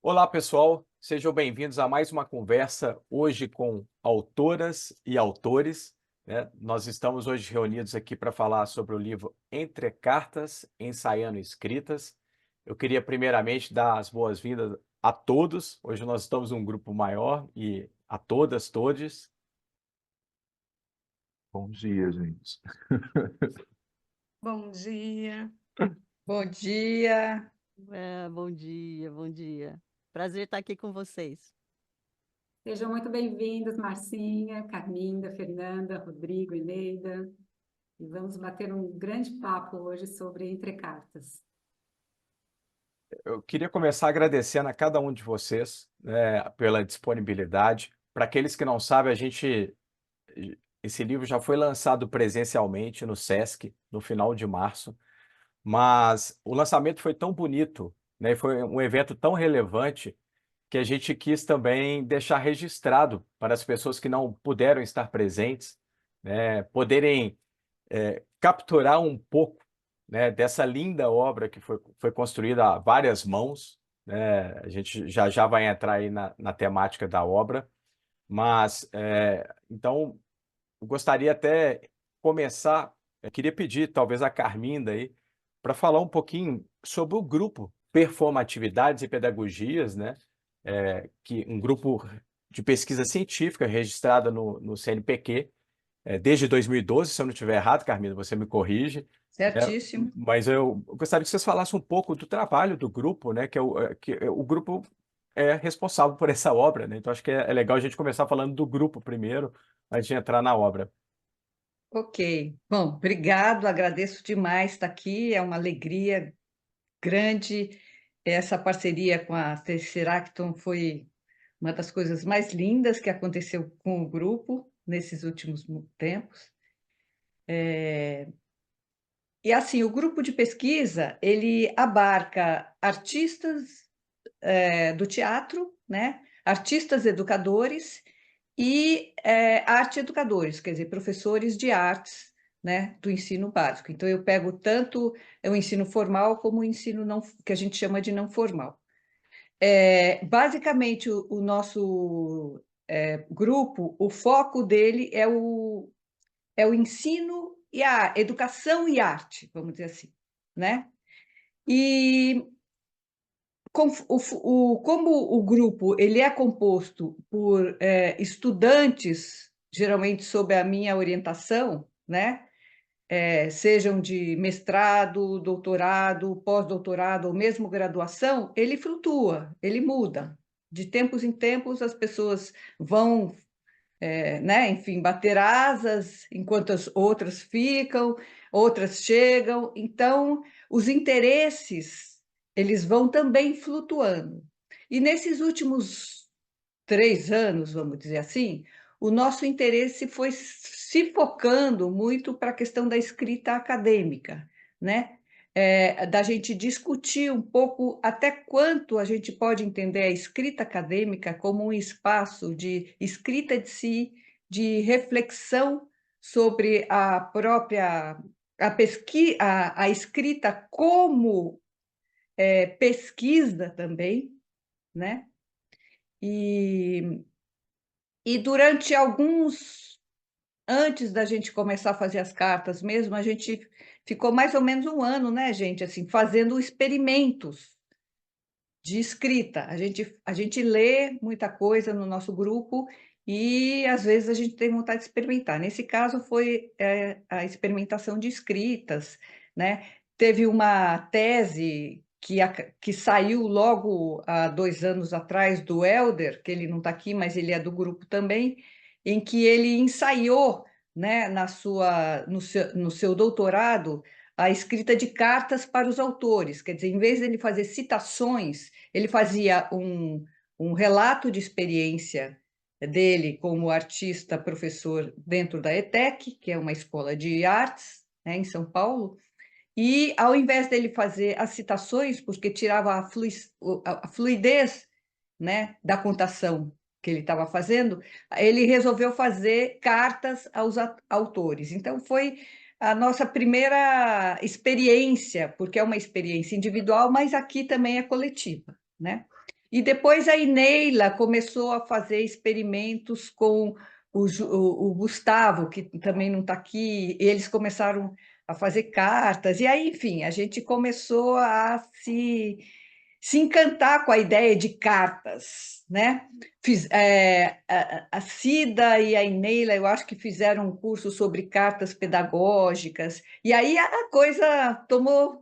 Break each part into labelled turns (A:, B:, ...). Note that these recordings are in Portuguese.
A: Olá, pessoal, sejam bem-vindos a mais uma conversa hoje com autoras e autores, né? Nós estamos hoje reunidos aqui para falar sobre o livro Entre Cartas, Ensaiando Escritas. Eu queria primeiramente dar as boas-vindas a todos. Hoje nós estamos um grupo maior e a todas, todes.
B: Bom dia, gente.
C: Bom dia.
D: Bom dia.
E: Bom dia, bom dia. Prazer estar aqui com vocês.
C: Sejam muito bem-vindos, Marcinha, Carminda, Fernanda, Rodrigo, Eneida. E vamos bater um grande papo hoje sobre Entre Cartas.
A: Eu queria começar agradecendo a cada um de vocês, né, pela disponibilidade. Para aqueles que não sabem, esse livro já foi lançado presencialmente no Sesc no final de março, mas o lançamento foi tão bonito, né, foi um evento tão relevante que a gente quis também deixar registrado para as pessoas que não puderam estar presentes, né, poderem capturar um pouco, né, dessa linda obra que foi construída a várias mãos, né. A gente já vai entrar aí na temática da obra, mas então eu gostaria até começar, eu queria pedir talvez a Carminda aí, para falar um pouquinho sobre o grupo Performatividades e Pedagogias, né, que um grupo de pesquisa científica registrada no CNPq, desde 2012, se eu não estiver errado, Carminda, você me corrige, né,
D: Certíssimo.
A: mas eu gostaria que vocês falassem um pouco do trabalho do grupo, né, que o grupo é responsável por essa obra, né, então acho que é legal a gente começar falando do grupo primeiro, antes de entrar na obra.
D: Ok. Bom, obrigado, agradeço demais estar aqui, é uma alegria grande. Essa parceria com a Tesseract foi uma das coisas mais lindas que aconteceu com o grupo nesses últimos tempos. E assim, o grupo de pesquisa, ele abarca artistas do teatro, né? Artistas educadores e arte educadores, quer dizer, professores de artes, né, do ensino básico. Então, eu pego tanto o ensino formal como o ensino não, que a gente chama de não formal. Basicamente, o nosso grupo, o foco dele é o ensino e a educação e arte, vamos dizer assim, né? E como o grupo ele é composto por estudantes, geralmente sob a minha orientação, né? Sejam de mestrado, doutorado, pós-doutorado ou mesmo graduação, ele flutua, ele muda. De tempos em tempos, as pessoas vão, né, enfim, bater asas, enquanto as outras ficam, outras chegam. Então, os interesses, eles vão também flutuando. E nesses últimos 3 anos, vamos dizer assim, o nosso interesse foi se focando muito para a questão da escrita acadêmica, né? Da gente discutir um pouco até quanto a gente pode entender a escrita acadêmica como um espaço de escrita de si, de reflexão sobre a própria a escrita como pesquisa também, né? E durante antes da gente começar a fazer as cartas mesmo, a gente ficou mais ou menos um ano, né, gente, assim, fazendo experimentos de escrita. A gente lê muita coisa no nosso grupo e, às vezes, a gente tem vontade de experimentar. Nesse caso, foi a experimentação de escritas, né? Teve uma tese que saiu logo há 2 anos atrás do Helder, que ele não está aqui, mas ele é do grupo também, em que ele ensaiou, né, no seu doutorado, a escrita de cartas para os autores. Quer dizer, em vez de ele fazer citações, ele fazia um relato de experiência dele como artista, professor dentro da ETEC, que é uma escola de artes, né, em São Paulo, e ao invés dele fazer as citações, porque tirava a fluidez, né, da contação que ele estava fazendo, ele resolveu fazer cartas aos autores. Então, foi a nossa primeira experiência, porque é uma experiência individual, mas aqui também é coletiva, né? E depois a Ineila começou a fazer experimentos com o Gustavo, que também não está aqui, eles começaram a fazer cartas, e aí, enfim, a gente começou a se encantar com a ideia de cartas, né? A Cida e a Ineila, eu acho que fizeram um curso sobre cartas pedagógicas, e aí a coisa tomou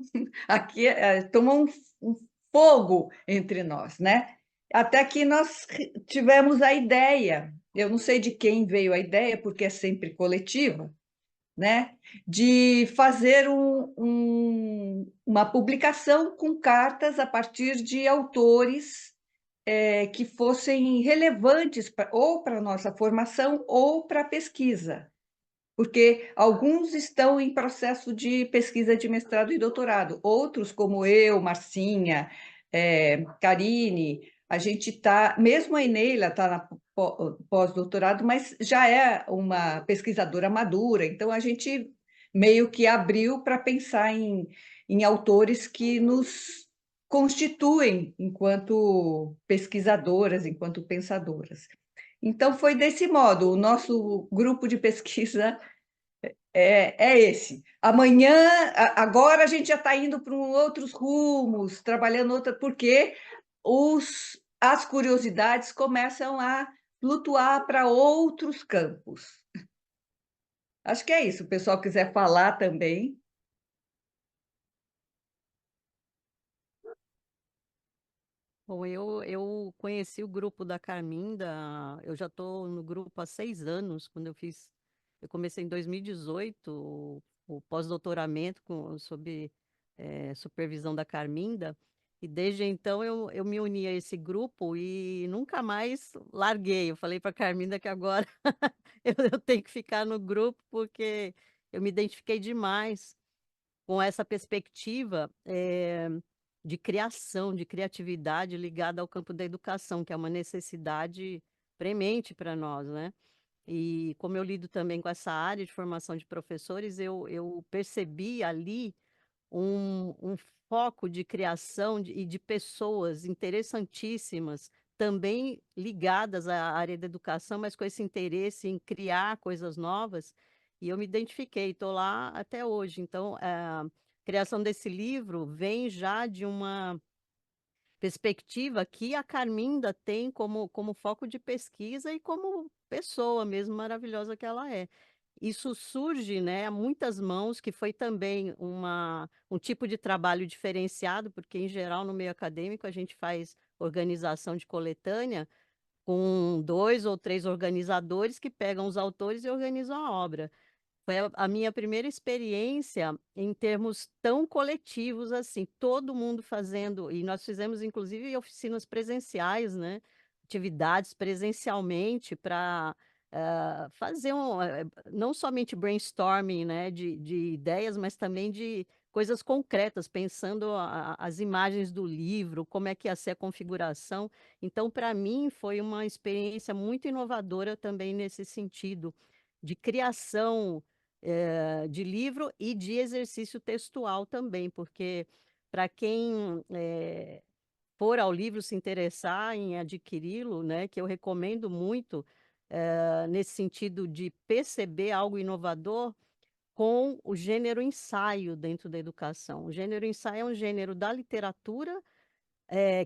D: aqui tomou um fogo entre nós, né? Até que nós tivemos a ideia, eu não sei de quem veio a ideia, porque é sempre coletiva, né? De fazer uma publicação com cartas a partir de autores que fossem relevantes ou para a nossa formação ou para a pesquisa, porque alguns estão em processo de pesquisa de mestrado e doutorado, outros, como eu, Marcinha, Karine, a gente está, mesmo a Ineila está na pós-doutorado, mas já é uma pesquisadora madura, então a gente meio que abriu para pensar em autores que nos constituem enquanto pesquisadoras, enquanto pensadoras. Então, foi desse modo, o nosso grupo de pesquisa é esse. Amanhã, agora a gente já está indo para outros rumos, trabalhando outra, porque as curiosidades começam a flutuar para outros campos. Acho que é isso. O pessoal quiser falar também.
E: Bom, eu conheci o grupo da Carminda, eu já estou no grupo há 6 anos, eu comecei em 2018 o pós-doutoramento sob supervisão da Carminda, e desde então eu me uni a esse grupo e nunca mais larguei. Eu falei para a Carminda que agora eu tenho que ficar no grupo porque eu me identifiquei demais com essa perspectiva de criação, de criatividade ligada ao campo da educação, que é uma necessidade premente para nós, né? E como eu lido também com essa área de formação de professores, eu percebi ali um foco de criação e de pessoas interessantíssimas, também ligadas à área da educação, mas com esse interesse em criar coisas novas, e eu me identifiquei, estou lá até hoje. Então, a criação desse livro vem já de uma perspectiva que a Carminda tem como foco de pesquisa e como pessoa mesmo maravilhosa que ela é. Isso surge, né, a muitas mãos, que foi também um tipo de trabalho diferenciado, porque, em geral, no meio acadêmico, a gente faz organização de coletânea com 2 ou 3 organizadores que pegam os autores e organizam a obra. Foi a minha primeira experiência em termos tão coletivos assim, todo mundo fazendo, e nós fizemos inclusive oficinas presenciais, né? Atividades presencialmente para fazer não somente brainstorming, né, de ideias, mas também de coisas concretas, pensando as imagens do livro, como é que ia ser a configuração. Então, para mim, foi uma experiência muito inovadora também nesse sentido, de criação de livro e de exercício textual também, porque para quem for ao livro se interessar em adquiri-lo, né, que eu recomendo muito, nesse sentido de perceber algo inovador com o gênero ensaio dentro da educação. O gênero ensaio é um gênero da literatura,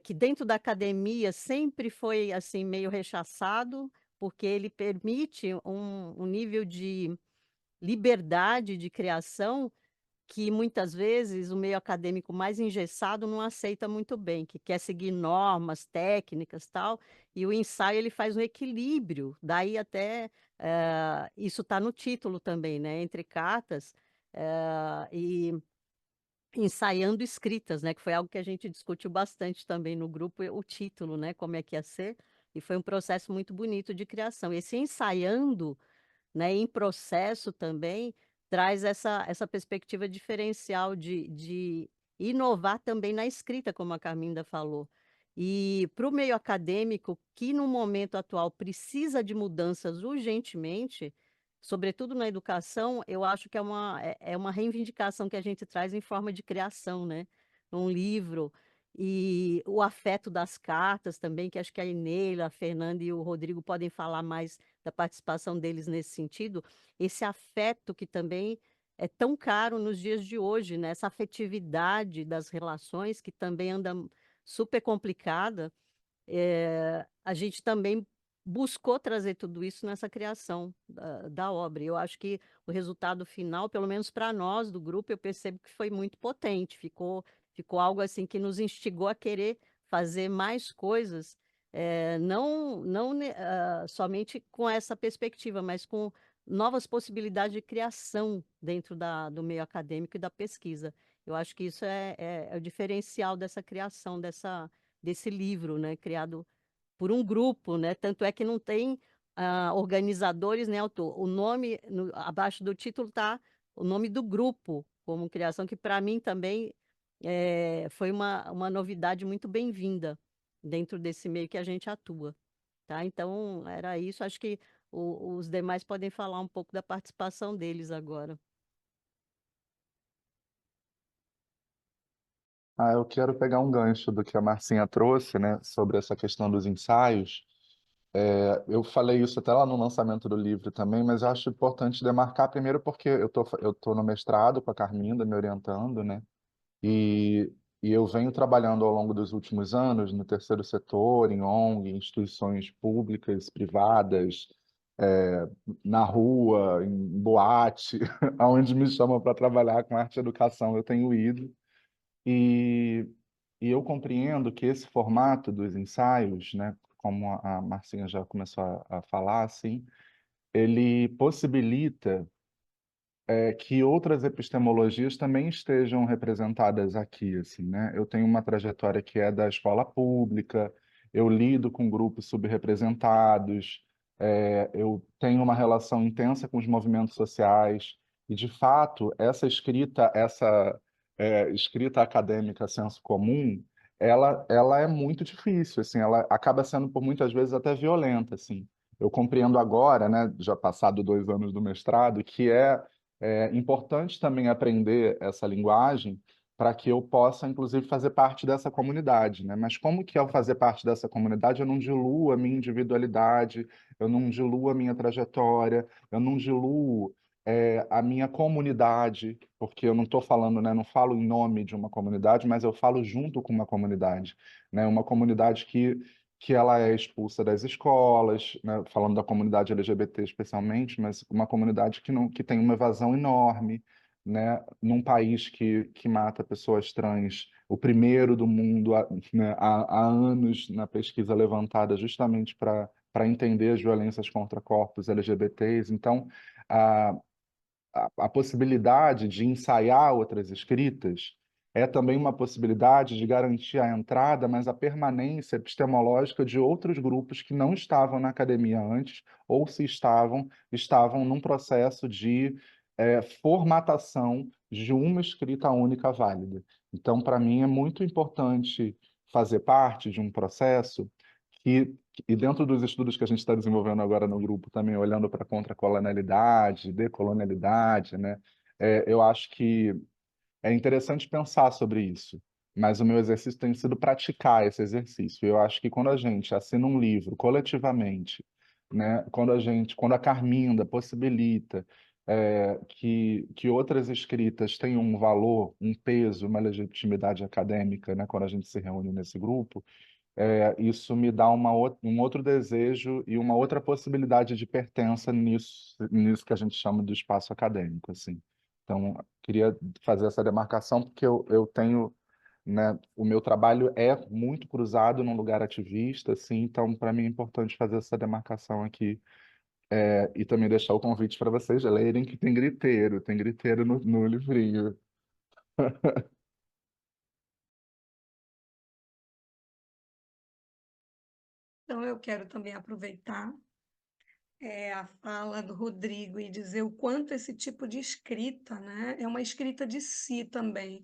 E: que dentro da academia sempre foi assim meio rechaçado, porque ele permite um nível de liberdade de criação que muitas vezes o meio acadêmico mais engessado não aceita muito bem, que quer seguir normas, técnicas, tal, e o ensaio ele faz um equilíbrio, daí até isso está no título também, né, entre cartas e ensaiando escritas, né, que foi algo que a gente discutiu bastante também no grupo, o título, né, como é que ia ser, e foi um processo muito bonito de criação. Esse ensaiando, né, em processo também, traz essa perspectiva diferencial de inovar também na escrita, como a Carminda falou. E para o meio acadêmico, que no momento atual precisa de mudanças urgentemente, sobretudo na educação, eu acho que é uma reivindicação que a gente traz em forma de criação, né? Um livro. e o afeto das cartas também, que acho que a Ineila, a Fernanda e o Rodrigo podem falar mais da participação deles nesse sentido, esse afeto que também é tão caro nos dias de hoje, né? Essa afetividade das relações que também anda super complicada, a gente também buscou trazer tudo isso nessa criação da obra. Eu acho que o resultado final, pelo menos para nós do grupo, eu percebo que foi muito potente, ficou algo assim que nos instigou a querer fazer mais coisas, não somente com essa perspectiva, mas com novas possibilidades de criação dentro do meio acadêmico e da pesquisa. Eu acho que isso é o diferencial dessa criação, desse livro, né, criado por um grupo, né? Tanto é que não tem organizadores nem autor. O nome, abaixo do título está o nome do grupo, como criação, que para mim também foi uma novidade muito bem-vinda dentro desse meio que a gente atua. Tá? Então, era isso. Acho que os demais podem falar um pouco da participação deles agora.
B: Ah, eu quero pegar um gancho do que a Marcinha trouxe, né, sobre essa questão dos ensaios. Eu falei isso até lá no lançamento do livro também, mas eu acho importante demarcar primeiro porque eu tô no mestrado com a Carminda me orientando, né? E, e eu venho trabalhando ao longo dos últimos anos no terceiro setor, em ONG, em instituições públicas, privadas, é, na rua, em boate, aonde me chamam para trabalhar com arte e educação, eu tenho ido. E, e eu compreendo que esse formato dos ensaios, né, como a Marcinha já começou a falar, assim, ele possibilita que outras epistemologias também estejam representadas aqui, assim, né? Eu tenho uma trajetória que é da escola pública, eu lido com grupos subrepresentados, eu tenho uma relação intensa com os movimentos sociais e, de fato, essa escrita acadêmica senso comum, ela é muito difícil, assim, ela acaba sendo por muitas vezes até violenta, assim. Eu compreendo agora, né, já passado 2 anos do mestrado, que é importante também aprender essa linguagem para que eu possa, inclusive, fazer parte dessa comunidade, né? Mas como que ao fazer parte dessa comunidade eu não diluo a minha individualidade, eu não diluo a minha trajetória, eu não diluo a minha comunidade, porque eu não estou falando, né? Não falo em nome de uma comunidade, mas eu falo junto com uma comunidade, né? Uma comunidade que ela é expulsa das escolas, né, falando da comunidade LGBT especialmente, mas uma comunidade que tem uma evasão enorme, né, num país que mata pessoas trans, o primeiro do mundo, né, há anos na pesquisa levantada justamente para entender as violências contra corpos LGBTs. Então, a, a possibilidade de ensaiar outras escritas é também uma possibilidade de garantir a entrada, mas a permanência epistemológica de outros grupos que não estavam na academia antes, ou se estavam num processo de formatação de uma escrita única válida. Então, para mim, é muito importante fazer parte de um processo que, e dentro dos estudos que a gente está desenvolvendo agora no grupo, também olhando para a contracolonialidade, decolonialidade, né? Eu acho que é interessante pensar sobre isso, mas o meu exercício tem sido praticar esse exercício. Eu acho que quando a gente assina um livro coletivamente, né? Quando a Carminda possibilita que outras escritas tenham um valor, um peso, uma legitimidade acadêmica, né? Quando a gente se reúne nesse grupo, isso me dá um outro desejo e uma outra possibilidade de pertença nisso que a gente chama do espaço acadêmico, assim. Então, queria fazer essa demarcação porque eu tenho, né, o meu trabalho é muito cruzado num lugar ativista, assim, então para mim é importante fazer essa demarcação aqui, e também deixar o convite para vocês lerem que tem griteiro no livrinho.
F: Então, eu quero também aproveitar a fala do Rodrigo e dizer o quanto esse tipo de escrita, né, é uma escrita de si também.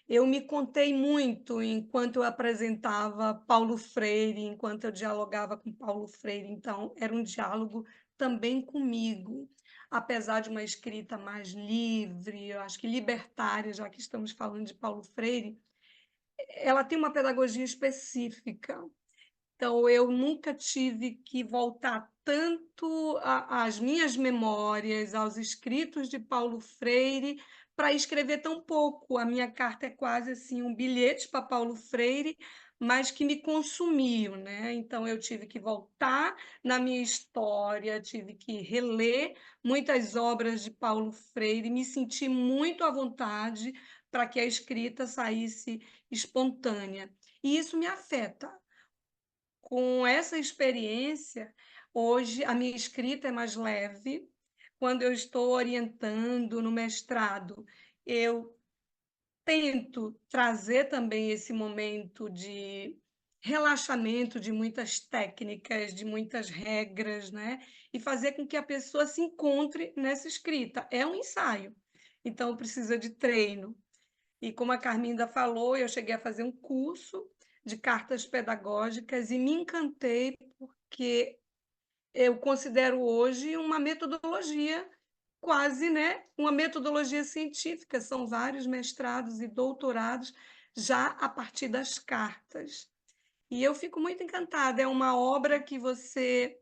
F: Eu me contei muito enquanto eu apresentava Paulo Freire, enquanto eu dialogava com Paulo Freire, então era um diálogo também comigo, apesar de uma escrita mais livre, eu acho que libertária, já que estamos falando de Paulo Freire, ela tem uma pedagogia específica. Então, eu nunca tive que voltar tanto às minhas memórias, aos escritos de Paulo Freire, para escrever tão pouco. A minha carta é quase assim um bilhete para Paulo Freire, mas que me consumiu, né? Então, eu tive que voltar na minha história, tive que reler muitas obras de Paulo Freire, me senti muito à vontade para que a escrita saísse espontânea. E isso me afeta. Com essa experiência, hoje a minha escrita é mais leve. Quando eu estou orientando no mestrado, eu tento trazer também esse momento de relaxamento de muitas técnicas, de muitas regras, né? E fazer com que a pessoa se encontre nessa escrita. É um ensaio, então precisa de treino. E como a Carminda falou, eu cheguei a fazer um curso de cartas pedagógicas e me encantei porque eu considero hoje uma metodologia quase, né, uma metodologia científica. São vários mestrados e doutorados já a partir das cartas. E eu fico muito encantada. É uma obra que você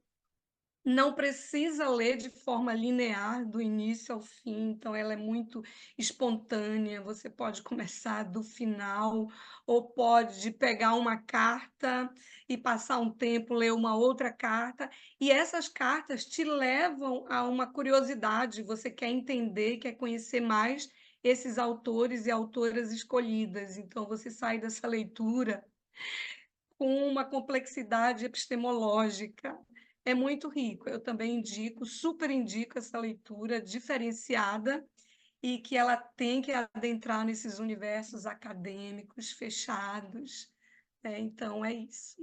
F: não precisa ler de forma linear, do início ao fim, então ela é muito espontânea. Você pode começar do final, ou pode pegar uma carta e passar um tempo, ler uma outra carta, e essas cartas te levam a uma curiosidade, você quer entender, quer conhecer mais esses autores e autoras escolhidas, então você sai dessa leitura com uma complexidade epistemológica. É muito rico. Eu também indico, super indico essa leitura diferenciada e que ela tem que adentrar nesses universos acadêmicos fechados. Então, é isso.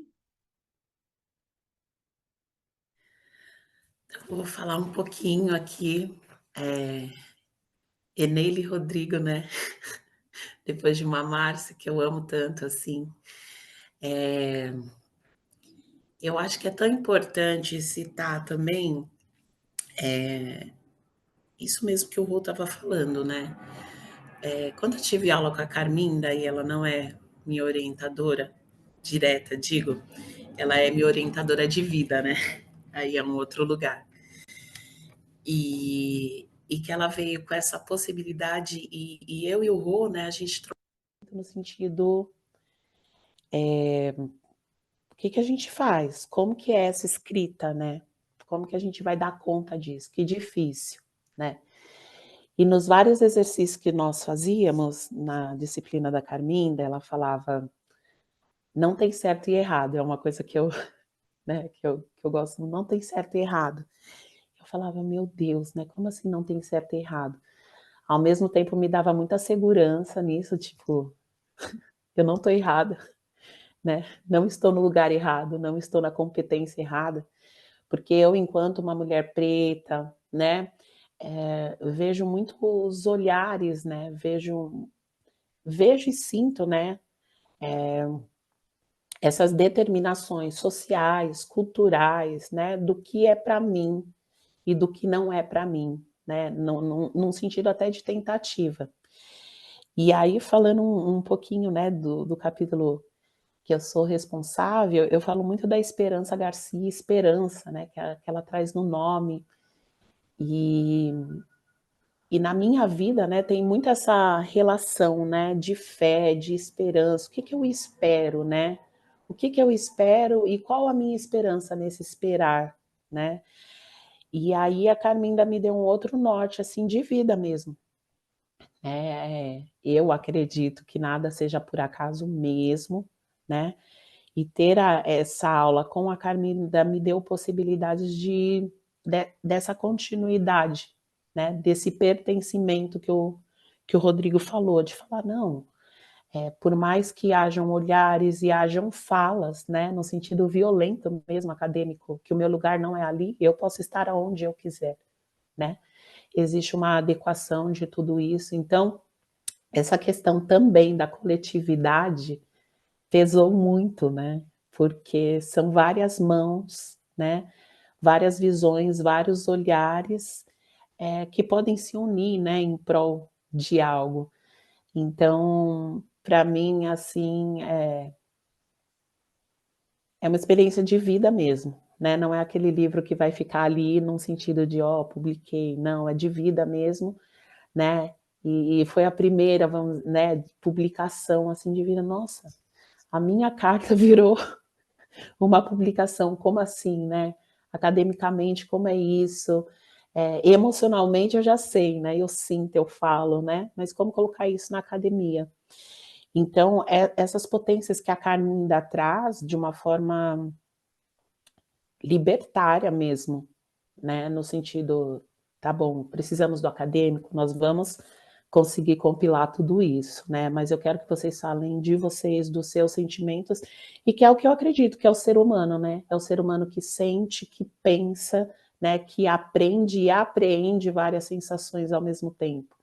G: Eu vou falar um pouquinho aqui. Eneile Rodrigo, né? Depois de uma Márcia, que eu amo tanto, assim. Eu acho que é tão importante citar também isso mesmo que o Rô estava falando, né? Quando eu tive aula com a Carminda, e ela não é minha orientadora direta, digo, ela é minha orientadora de vida, né? Aí é um outro lugar. E que ela veio com essa possibilidade, e eu e o Rô, né, a gente trocou no sentido, o que a gente faz? Como que é essa escrita, né? Como que a gente vai dar conta disso? Que difícil, né? E nos vários exercícios que nós fazíamos, na disciplina da Carminda, ela falava, não tem certo e errado, é uma coisa que eu, né, que eu gosto, não tem certo e errado. Eu falava, meu Deus, né, como assim não tem certo e errado? Ao mesmo tempo me dava muita segurança nisso, tipo, eu não estou errada, né, não estou no lugar errado, não estou na competência errada, porque eu, enquanto uma mulher preta, né, vejo muitos olhares, né, vejo e sinto, né, essas determinações sociais, culturais, né, do que é para mim e do que não é para mim, né, num sentido até de tentativa. E aí, falando um pouquinho, né, do capítulo que eu sou responsável, eu falo muito da Esperança Garcia, esperança, né, que ela traz no nome. E na minha vida, né, tem muito essa relação, né, de fé, de esperança. O que eu espero, né? O que eu espero e qual a minha esperança nesse esperar, né? E aí a Carminda me deu um outro norte, assim, de vida mesmo. Eu acredito que nada seja por acaso mesmo, né? E ter essa aula com a Carminda me deu possibilidades dessa continuidade, né? Desse pertencimento que o Rodrigo falou, de falar, não, por mais que hajam olhares e hajam falas, né? No sentido violento mesmo, acadêmico, que o meu lugar não é ali, eu posso estar aonde eu quiser, né? Existe uma adequação de tudo isso, então essa questão também da coletividade pesou muito, né? Porque são várias mãos, né? Várias visões, vários olhares que podem se unir, né? Em prol de algo. Então, para mim, assim, é uma experiência de vida mesmo, né, não é aquele livro que vai ficar ali num sentido de: "Ó, publiquei", não, é de vida mesmo, né, e foi a primeira, vamos, né, publicação, assim, de vida. Nossa, a minha carta virou uma publicação, como assim, né? Academicamente, como é isso? Emocionalmente eu já sei, né? Eu sinto, eu falo, né? Mas como colocar isso na academia? Então, essas potências que a Carminda traz de uma forma libertária mesmo, né? No sentido, tá bom, precisamos do acadêmico, nós vamos conseguir compilar tudo isso, né? Mas eu quero que vocês falem de vocês, dos seus sentimentos, e que é o que eu acredito, que é o ser humano, né? É o ser humano que sente, que pensa, né? Que aprende e apreende várias sensações ao mesmo tempo.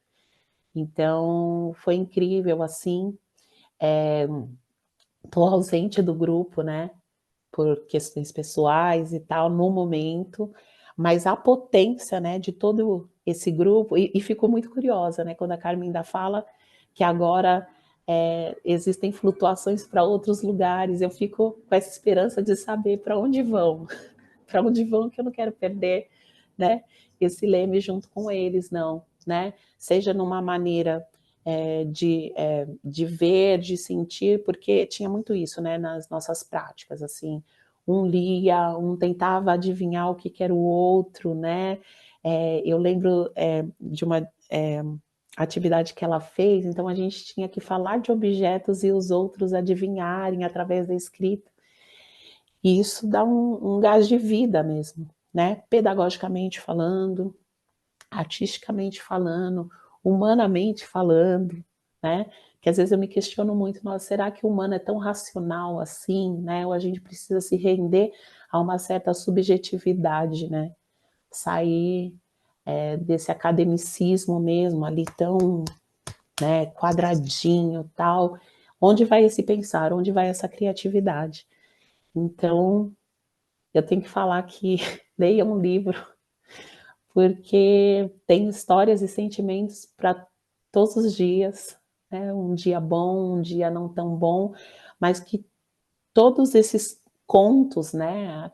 G: Então, foi incrível, assim. Tô ausente do grupo, né? Por questões pessoais e tal, no momento, mas a potência, né, de todo esse grupo, e fico muito curiosa, né, quando a Carminda fala que agora existem flutuações para outros lugares, eu fico com essa esperança de saber para onde vão, para onde vão, que eu não quero perder, né, esse leme junto com eles, não, né, seja numa maneira de ver, de sentir, porque tinha muito isso, né, nas nossas práticas, assim, um lia, um tentava adivinhar o que era o outro, né, eu lembro de uma atividade que ela fez, então a gente tinha que falar de objetos e os outros adivinharem através da escrita, e isso dá um gás de vida mesmo, né, pedagogicamente falando, artisticamente falando, humanamente falando, né? Que às vezes eu me questiono muito, nossa, será que o humano é tão racional assim, né? Ou a gente precisa se render a uma certa subjetividade, né? Sair desse academicismo mesmo, ali tão, né, quadradinho, tal. Onde vai esse pensar? Onde vai essa criatividade? Então, eu tenho que falar que leia um livro, porque tem histórias e sentimentos para todos os dias, né? Um dia bom, um dia não tão bom, mas que todos esses contos, né,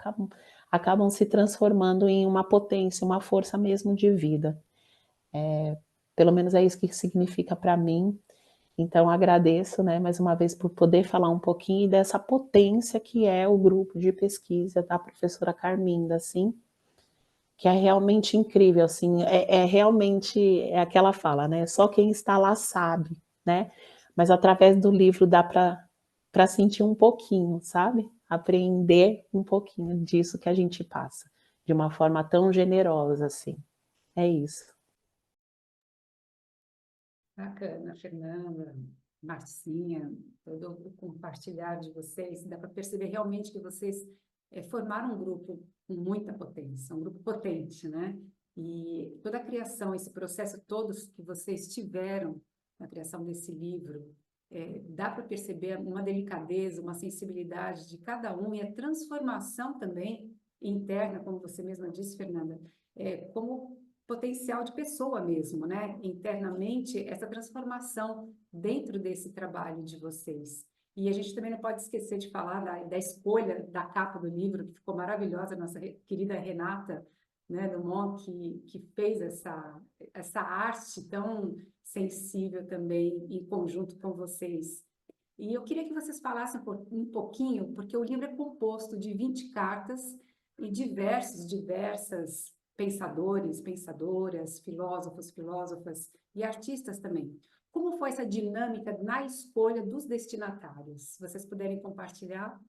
G: acabam se transformando em uma potência, uma força mesmo de vida. Pelo menos é isso que significa para mim. Então agradeço, né, mais uma vez por poder falar um pouquinho dessa potência que é o grupo de pesquisa da professora Carminda, assim, que é realmente incrível, assim, realmente, é aquela fala, né, só quem está lá sabe, né, mas através do livro dá para sentir um pouquinho, sabe, aprender um pouquinho disso que a gente passa, de uma forma tão generosa, assim, é isso.
C: Bacana, Fernanda, Marcinha, todo o compartilhar de vocês, dá para perceber realmente que vocês formaram um grupo com muita potência, um grupo potente, né? E toda a criação, esse processo todos que vocês tiveram na criação desse livro, dá para perceber uma delicadeza, uma sensibilidade de cada um e a transformação também interna, como você mesma disse, Fernanda, como potencial de pessoa mesmo, né? Internamente, essa transformação dentro desse trabalho de vocês. E a gente também não pode esquecer de falar da escolha da capa do livro, que ficou maravilhosa, nossa querida Renata, né, Dumont, que fez essa arte tão sensível também em conjunto com vocês. E eu queria que vocês falassem um pouquinho, porque o livro é composto de 20 cartas e diversas pensadores, pensadoras, filósofos, filósofas e artistas também. Como foi essa dinâmica na escolha dos destinatários? Se vocês puderem compartilhar.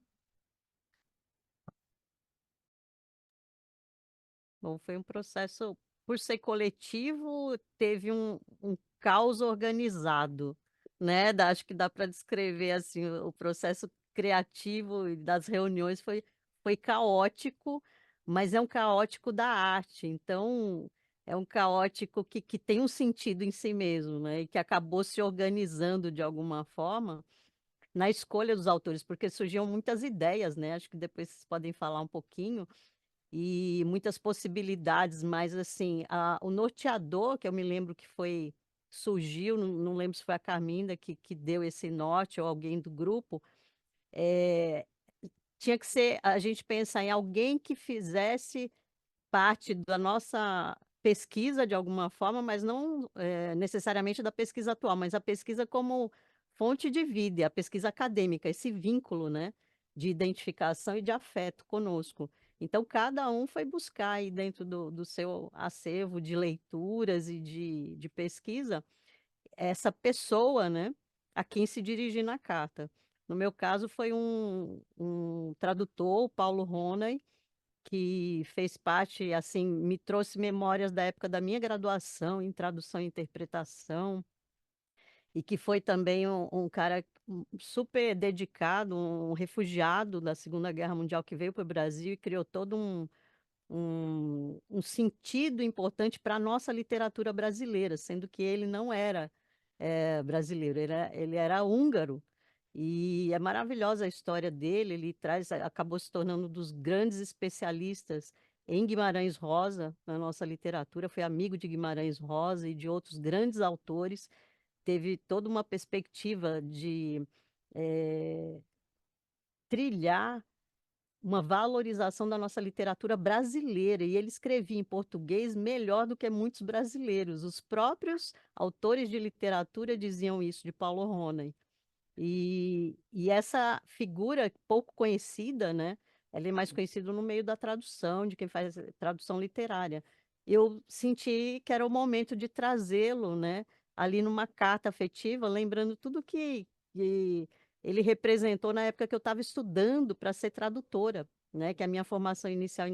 E: Bom, foi um processo, por ser coletivo, teve um caos organizado, né? Acho que dá para descrever assim, o processo criativo e das reuniões foi caótico, mas é um caótico da arte, então é um caótico que tem um sentido em si mesmo, né? E que acabou se organizando de alguma forma na escolha dos autores, porque surgiam muitas ideias, né? Acho que depois vocês podem falar um pouquinho e muitas possibilidades, mas assim, o norteador, que eu me lembro que foi surgiu, não lembro se foi a Carminda que deu esse norte ou alguém do grupo, é, tinha que ser, a gente pensar em alguém que fizesse parte da nossa pesquisa de alguma forma, mas não necessariamente da pesquisa atual, mas a pesquisa como fonte de vida, a pesquisa acadêmica, esse vínculo, né, de identificação e de afeto conosco. Então, cada um foi buscar aí dentro do seu acervo de leituras e de pesquisa essa pessoa, né, a quem se dirigir na carta. No meu caso, foi um tradutor, o Paulo Ronay, que fez parte, assim, me trouxe memórias da época da minha graduação em tradução e interpretação, e que foi também um cara super dedicado, um refugiado da Segunda Guerra Mundial que veio para o Brasil e criou todo um sentido importante para a nossa literatura brasileira, sendo que ele não era brasileiro, ele era húngaro. E é maravilhosa a história dele, ele acabou se tornando um dos grandes especialistas em Guimarães Rosa na nossa literatura, foi amigo de Guimarães Rosa e de outros grandes autores, teve toda uma perspectiva de trilhar uma valorização da nossa literatura brasileira, e ele escrevia em português melhor do que muitos brasileiros. Os próprios autores de literatura diziam isso de Paulo Ronay. E essa figura pouco conhecida, né? Ela é mais conhecida no meio da tradução, de quem faz tradução literária. Eu senti que era o momento de trazê-lo, né? Ali numa carta afetiva, lembrando tudo que ele representou na época que eu estava estudando para ser tradutora, né? Que a minha formação inicial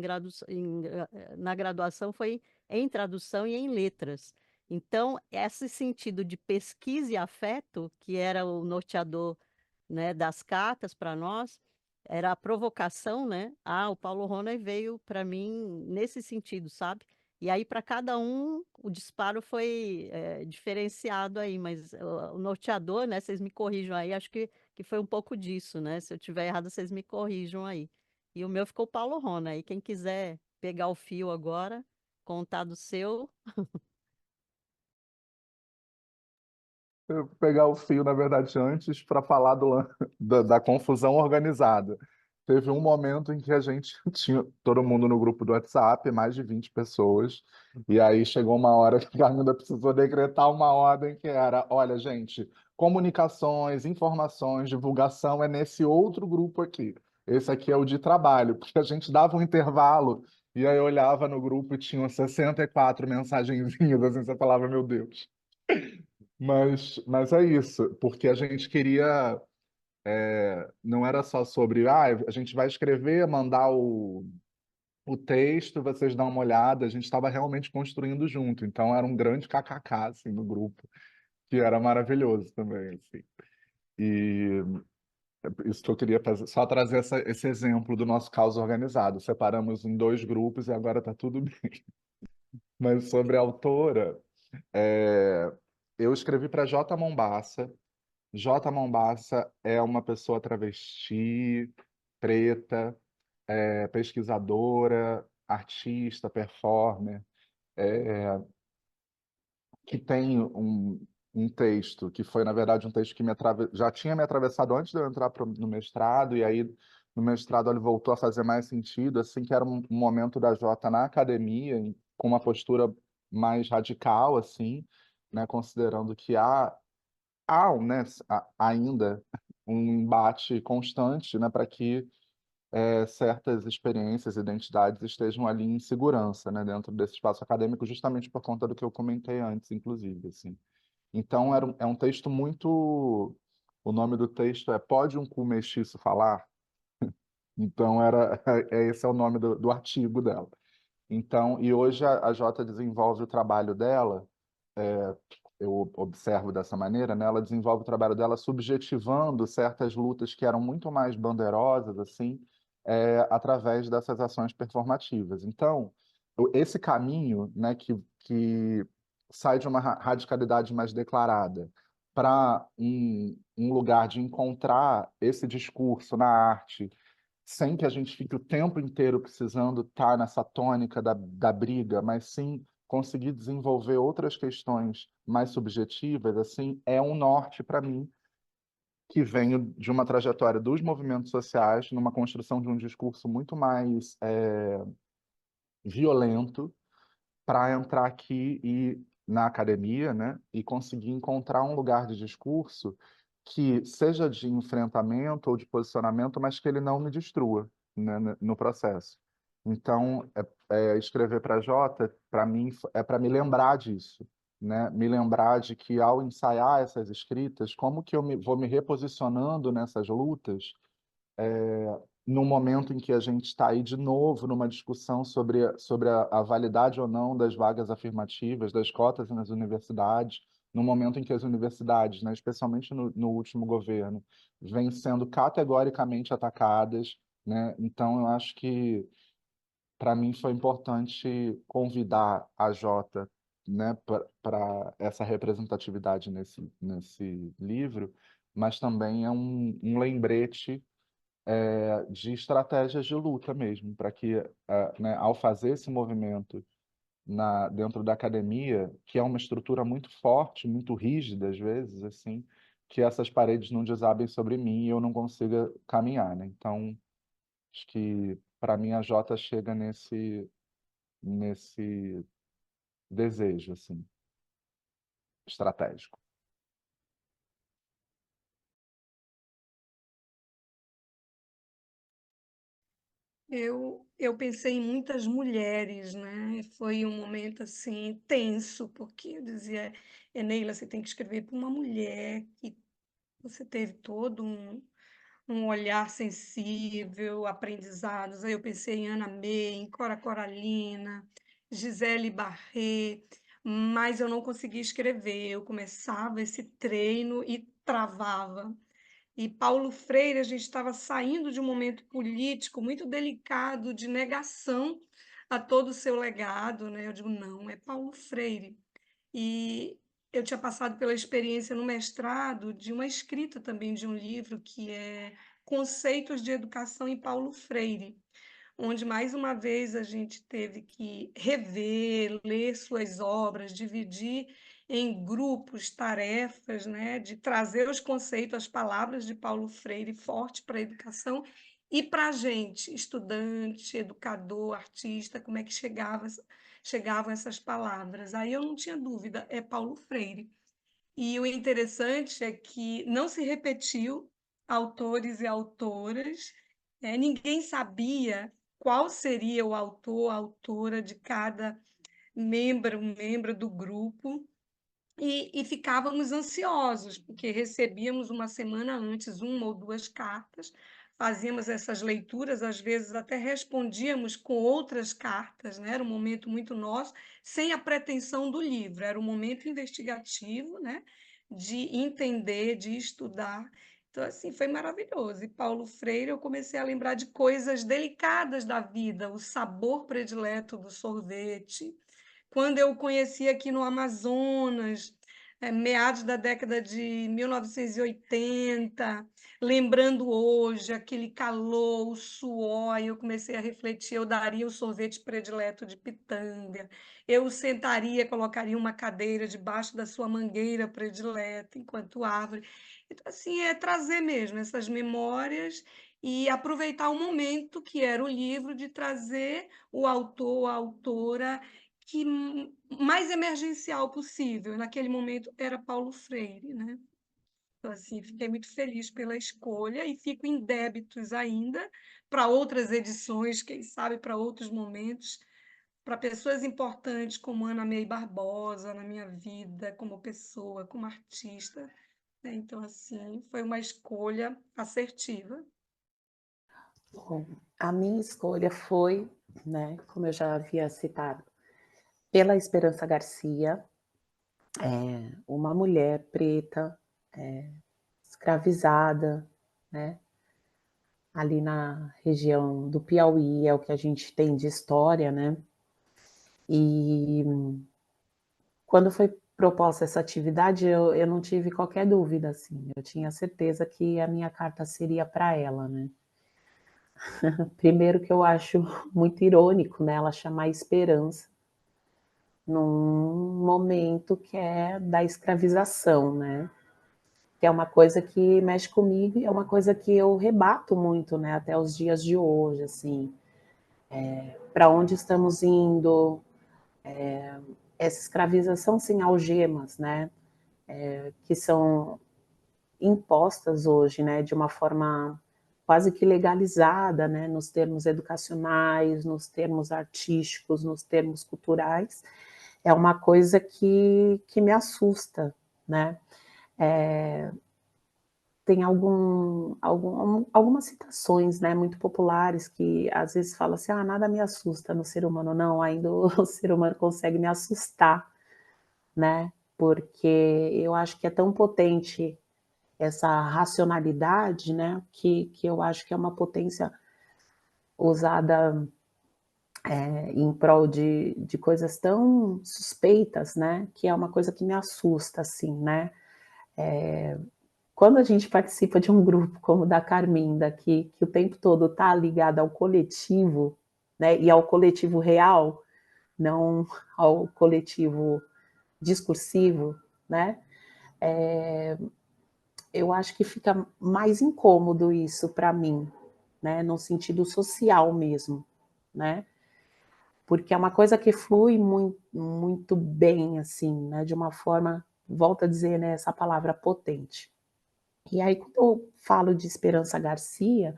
E: na graduação foi em tradução e em letras. Então, esse sentido de pesquisa e afeto, que era o norteador, né, das cartas para nós, era a provocação, né? Ah, o Paulo Ronay veio para mim nesse sentido, sabe? E aí, para cada um, o disparo foi diferenciado aí, mas o norteador, né? Vocês me corrijam aí, acho que foi um pouco disso, né? Se eu tiver errado, vocês me corrijam aí. E o meu ficou Paulo Ronay. Quem quiser pegar o fio agora, contar do seu.
B: Eu vou pegar o fio, na verdade, antes para falar da confusão organizada. Teve um momento em que a gente tinha todo mundo no grupo do WhatsApp, mais de 20 pessoas, e aí chegou uma hora que a Carminda precisou decretar uma ordem que era: olha, gente, comunicações, informações, divulgação é nesse outro grupo aqui. Esse aqui é o de trabalho, porque a gente dava um intervalo, e aí eu olhava no grupo e tinham 64 mensagenzinhas, assim, você falava, meu Deus. Mas é isso, porque a gente queria, não era só sobre, a gente vai escrever, mandar o texto, vocês dão uma olhada, a gente estava realmente construindo junto, então era um grande kkk, assim, no grupo, que era maravilhoso também, assim. E isso que eu queria fazer, só trazer esse exemplo do nosso caos organizado, separamos em dois grupos e agora está tudo bem. Mas sobre a autora, eu escrevi para J. Mombassa. J. Mombassa é uma pessoa travesti, preta, pesquisadora, artista, performer, que tem um texto que foi, na verdade, um texto que já tinha me atravessado antes de eu entrar no mestrado, e aí no mestrado ele voltou a fazer mais sentido, assim, que era um momento da Jota na academia, com uma postura mais radical, assim, né, considerando que né, ainda um embate constante, né, para que certas experiências, identidades estejam ali em segurança, né, dentro desse espaço acadêmico, justamente por conta do que eu comentei antes, inclusive, assim. Então, é um texto muito... O nome do texto é Pode um cu mestiço falar? Então, esse é o nome do artigo dela. Então, e hoje a Jota desenvolve o trabalho dela, eu observo dessa maneira, né? Ela desenvolve o trabalho dela subjetivando certas lutas que eram muito mais bandeirosas, assim, através dessas ações performativas. Então, esse caminho, né, que sai de uma radicalidade mais declarada para um lugar de encontrar esse discurso na arte, sem que a gente fique o tempo inteiro precisando estar nessa tônica da briga, mas sim conseguir desenvolver outras questões mais subjetivas, assim, é um norte para mim, que venho de uma trajetória dos movimentos sociais, numa construção de um discurso muito mais violento, para entrar aqui e na academia, né, e conseguir encontrar um lugar de discurso que seja de enfrentamento ou de posicionamento, mas que ele não me destrua, né, no processo. Então, escrever para Jota, para mim, é para me lembrar disso, né? Me lembrar de que ao ensaiar essas escritas, como que vou me reposicionando nessas lutas, no momento em que a gente está aí de novo numa discussão sobre a validade ou não das vagas afirmativas, das cotas nas universidades, no momento em que as universidades, né, especialmente no último governo, vêm sendo categoricamente atacadas, né? Então, eu acho que, para mim, foi importante convidar a Jota, né, para essa representatividade nesse livro, mas também é um lembrete de estratégias de luta mesmo, para que, né, ao fazer esse movimento dentro da academia, que é uma estrutura muito forte, muito rígida às vezes, assim, que essas paredes não desabem sobre mim e eu não consiga caminhar, né? Então, acho que para mim a Jota chega nesse desejo, assim, estratégico.
F: Eu pensei em muitas mulheres, né? Foi um momento assim tenso, porque eu dizia, Neila, você tem que escrever para uma mulher que você teve todo um olhar sensível, aprendizados. Aí eu pensei em Ana May, em Cora Coralina, Gisele Barré, mas eu não conseguia escrever. Eu começava esse treino e travava. E Paulo Freire, a gente estava saindo de um momento político muito delicado de negação a todo o seu legado, né? Eu digo, não, é Paulo Freire. E eu tinha passado pela experiência no mestrado de uma escrita também de um livro que é Conceitos de Educação em Paulo Freire, onde mais uma vez a gente teve que rever, ler suas obras, dividir em grupos, tarefas, né, de trazer os conceitos, as palavras de Paulo Freire forte para a educação e para a gente, estudante, educador, artista, como é que chegavam essas palavras. Aí eu não tinha dúvida, é Paulo Freire. E o interessante é que não se repetiu autores e autoras, ninguém sabia qual seria o autor, a autora de cada membro do grupo, e ficávamos ansiosos, porque recebíamos uma semana antes uma ou duas cartas, fazíamos essas leituras, às vezes até respondíamos com outras cartas, né? Era um momento muito nosso, sem a pretensão do livro, era um momento investigativo, né? De entender, de estudar. Então, assim, foi maravilhoso. E Paulo Freire, eu comecei a lembrar de coisas delicadas da vida, o sabor predileto do sorvete, quando eu o conheci aqui no Amazonas, meados da década de 1980, lembrando hoje aquele calor, o suor, e eu comecei a refletir, eu daria o sorvete predileto de pitanga, eu sentaria, colocaria uma cadeira debaixo da sua mangueira predileta, enquanto árvore. Então, assim, é trazer mesmo essas memórias e aproveitar o momento que era o livro de trazer o autor, a autora, que mais emergencial possível. Naquele momento era Paulo Freire, né? Então, assim, fiquei muito feliz pela escolha e fico em débitos ainda para outras edições, quem sabe para outros momentos, para pessoas importantes como Ana May Barbosa na minha vida, como pessoa, como artista, né? Então, assim, foi uma escolha assertiva.
G: Bom, a minha escolha foi, né, como eu já havia citado, pela Esperança Garcia, uma mulher preta, escravizada, né, ali na região do Piauí, é o que a gente tem de história, né? E quando foi proposta essa atividade, eu não tive qualquer dúvida, assim, eu tinha certeza que a minha carta seria para ela, né? Primeiro que eu acho muito irônico, né, ela chamar Esperança num momento que é da escravização, né? Que é uma coisa que mexe comigo e é uma coisa que eu rebato muito, né? Até os dias de hoje, assim. Para onde estamos indo? Essa escravização sem algemas, né? Que são impostas hoje, né? De uma forma quase que legalizada, né? Nos termos educacionais, nos termos artísticos, nos termos culturais. É uma coisa que me assusta, né? Tem algumas citações, né, muito populares que às vezes falam assim, ah, nada me assusta no ser humano. Não, ainda o ser humano consegue me assustar, né? Porque eu acho que é tão potente essa racionalidade, né, que eu acho que é uma potência usada em prol de coisas tão suspeitas, né, que é uma coisa que me assusta, assim, né? Quando a gente participa de um grupo como o da Carminda, que o tempo todo está ligado ao coletivo, né, e ao coletivo real, não ao coletivo discursivo, né, eu acho que fica mais incômodo isso para mim, né, no sentido social mesmo, né, porque é uma coisa que flui muito, muito bem, assim, né, de uma forma, volto a dizer, né, essa palavra potente. E aí, quando eu falo de Esperança Garcia,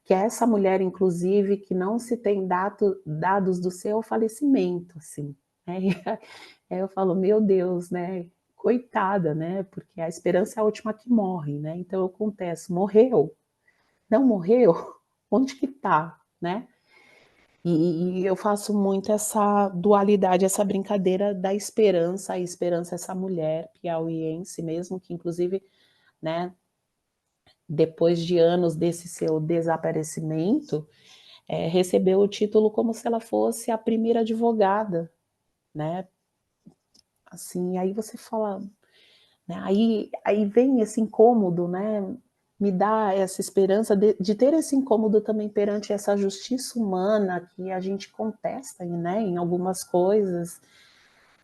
G: que é essa mulher, inclusive, que não se tem dados do seu falecimento, assim, né? Aí eu falo, meu Deus, né? Coitada, né? Porque a esperança é a última que morre, né? Então eu contesto, morreu? Não morreu? Onde que tá, né? E eu faço muito essa dualidade, essa brincadeira da esperança, a esperança é essa mulher piauiense mesmo, que inclusive, né, depois de anos desse seu desaparecimento, recebeu o título como se ela fosse a primeira advogada, né? Assim, aí você fala, né? Aí vem esse incômodo, né? Me dá essa esperança de ter esse incômodo também perante essa justiça humana que a gente contesta, né? Em algumas coisas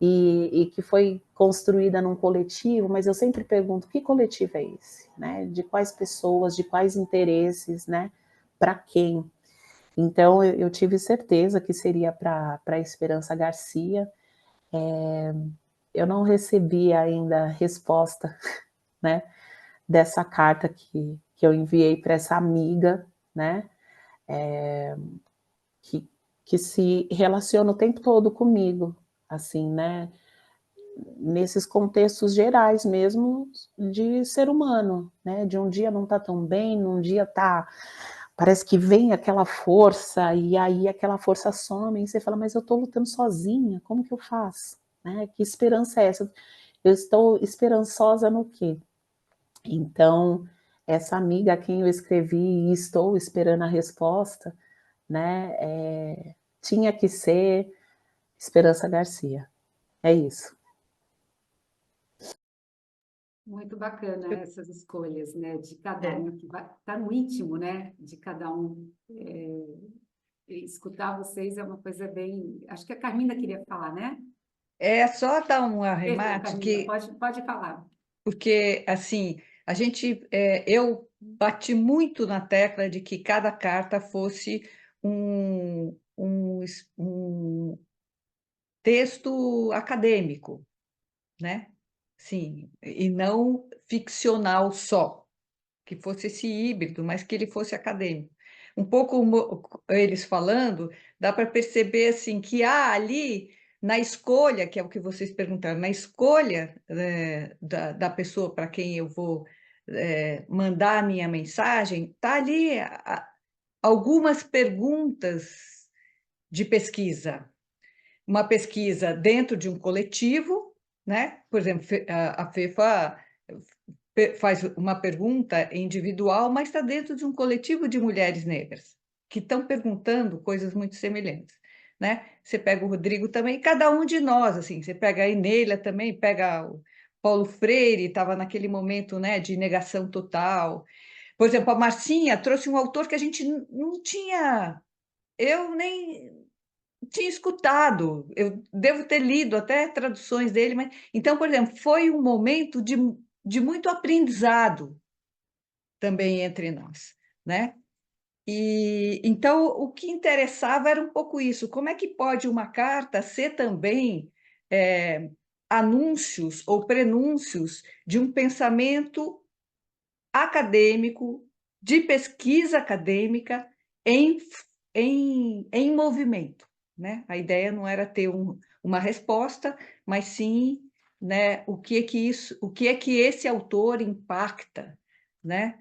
G: e que foi construída num coletivo, mas eu sempre pergunto que coletivo é esse, né? De quais pessoas, de quais interesses, né? Para quem? Então, eu tive certeza que seria para a Esperança Garcia. Eu não recebi ainda resposta, né, dessa carta que eu enviei para essa amiga, né, que, que se relaciona o tempo todo comigo, assim, né, nesses contextos gerais mesmo de ser humano, né, de um dia não tá tão bem, num dia tá, parece que vem aquela força e aí aquela força some e você fala, mas eu tô lutando sozinha, como que eu faço? Né? Que esperança é essa? Eu estou esperançosa no quê? Então, essa amiga a quem eu escrevi e estou esperando a resposta, né, tinha que ser Esperança Garcia. É isso.
C: Muito bacana essas escolhas, né, de cada
D: É.
C: um, que vai tá no íntimo, né, de cada um. Escutar vocês é uma coisa bem... Acho que a Carminda queria falar, né?
D: É só dar um
C: Perdão,
D: arremate
C: Carminda,
D: que,
C: pode falar.
D: porque assim, eu bati muito na tecla de que cada carta fosse um texto acadêmico, né? Sim, e não ficcional só, que fosse esse híbrido, mas que ele fosse acadêmico. Um pouco eles falando, dá para perceber assim que há ali na escolha, que é o que vocês perguntaram, na escolha da pessoa para quem eu vou mandar a minha mensagem, está ali algumas perguntas de pesquisa. Uma pesquisa dentro de um coletivo, né? Por exemplo, a FEFA faz uma pergunta individual, mas está dentro de um coletivo de mulheres negras que estão perguntando coisas muito semelhantes, né? Você pega o Rodrigo também, cada um de nós, assim, você pega a Inélia também, pega o Paulo Freire, estava naquele momento, né, de negação total. Por exemplo, a Marcinha trouxe um autor que a gente não tinha, eu nem tinha escutado, eu devo ter lido até traduções dele, mas então, por exemplo, foi um momento de muito aprendizado também entre nós, né? E então o que interessava era um pouco isso, como é que pode uma carta ser também anúncios ou prenúncios de um pensamento acadêmico, de pesquisa acadêmica em movimento, né? A ideia não era ter uma resposta, mas sim, né, o que é que esse autor impacta, né,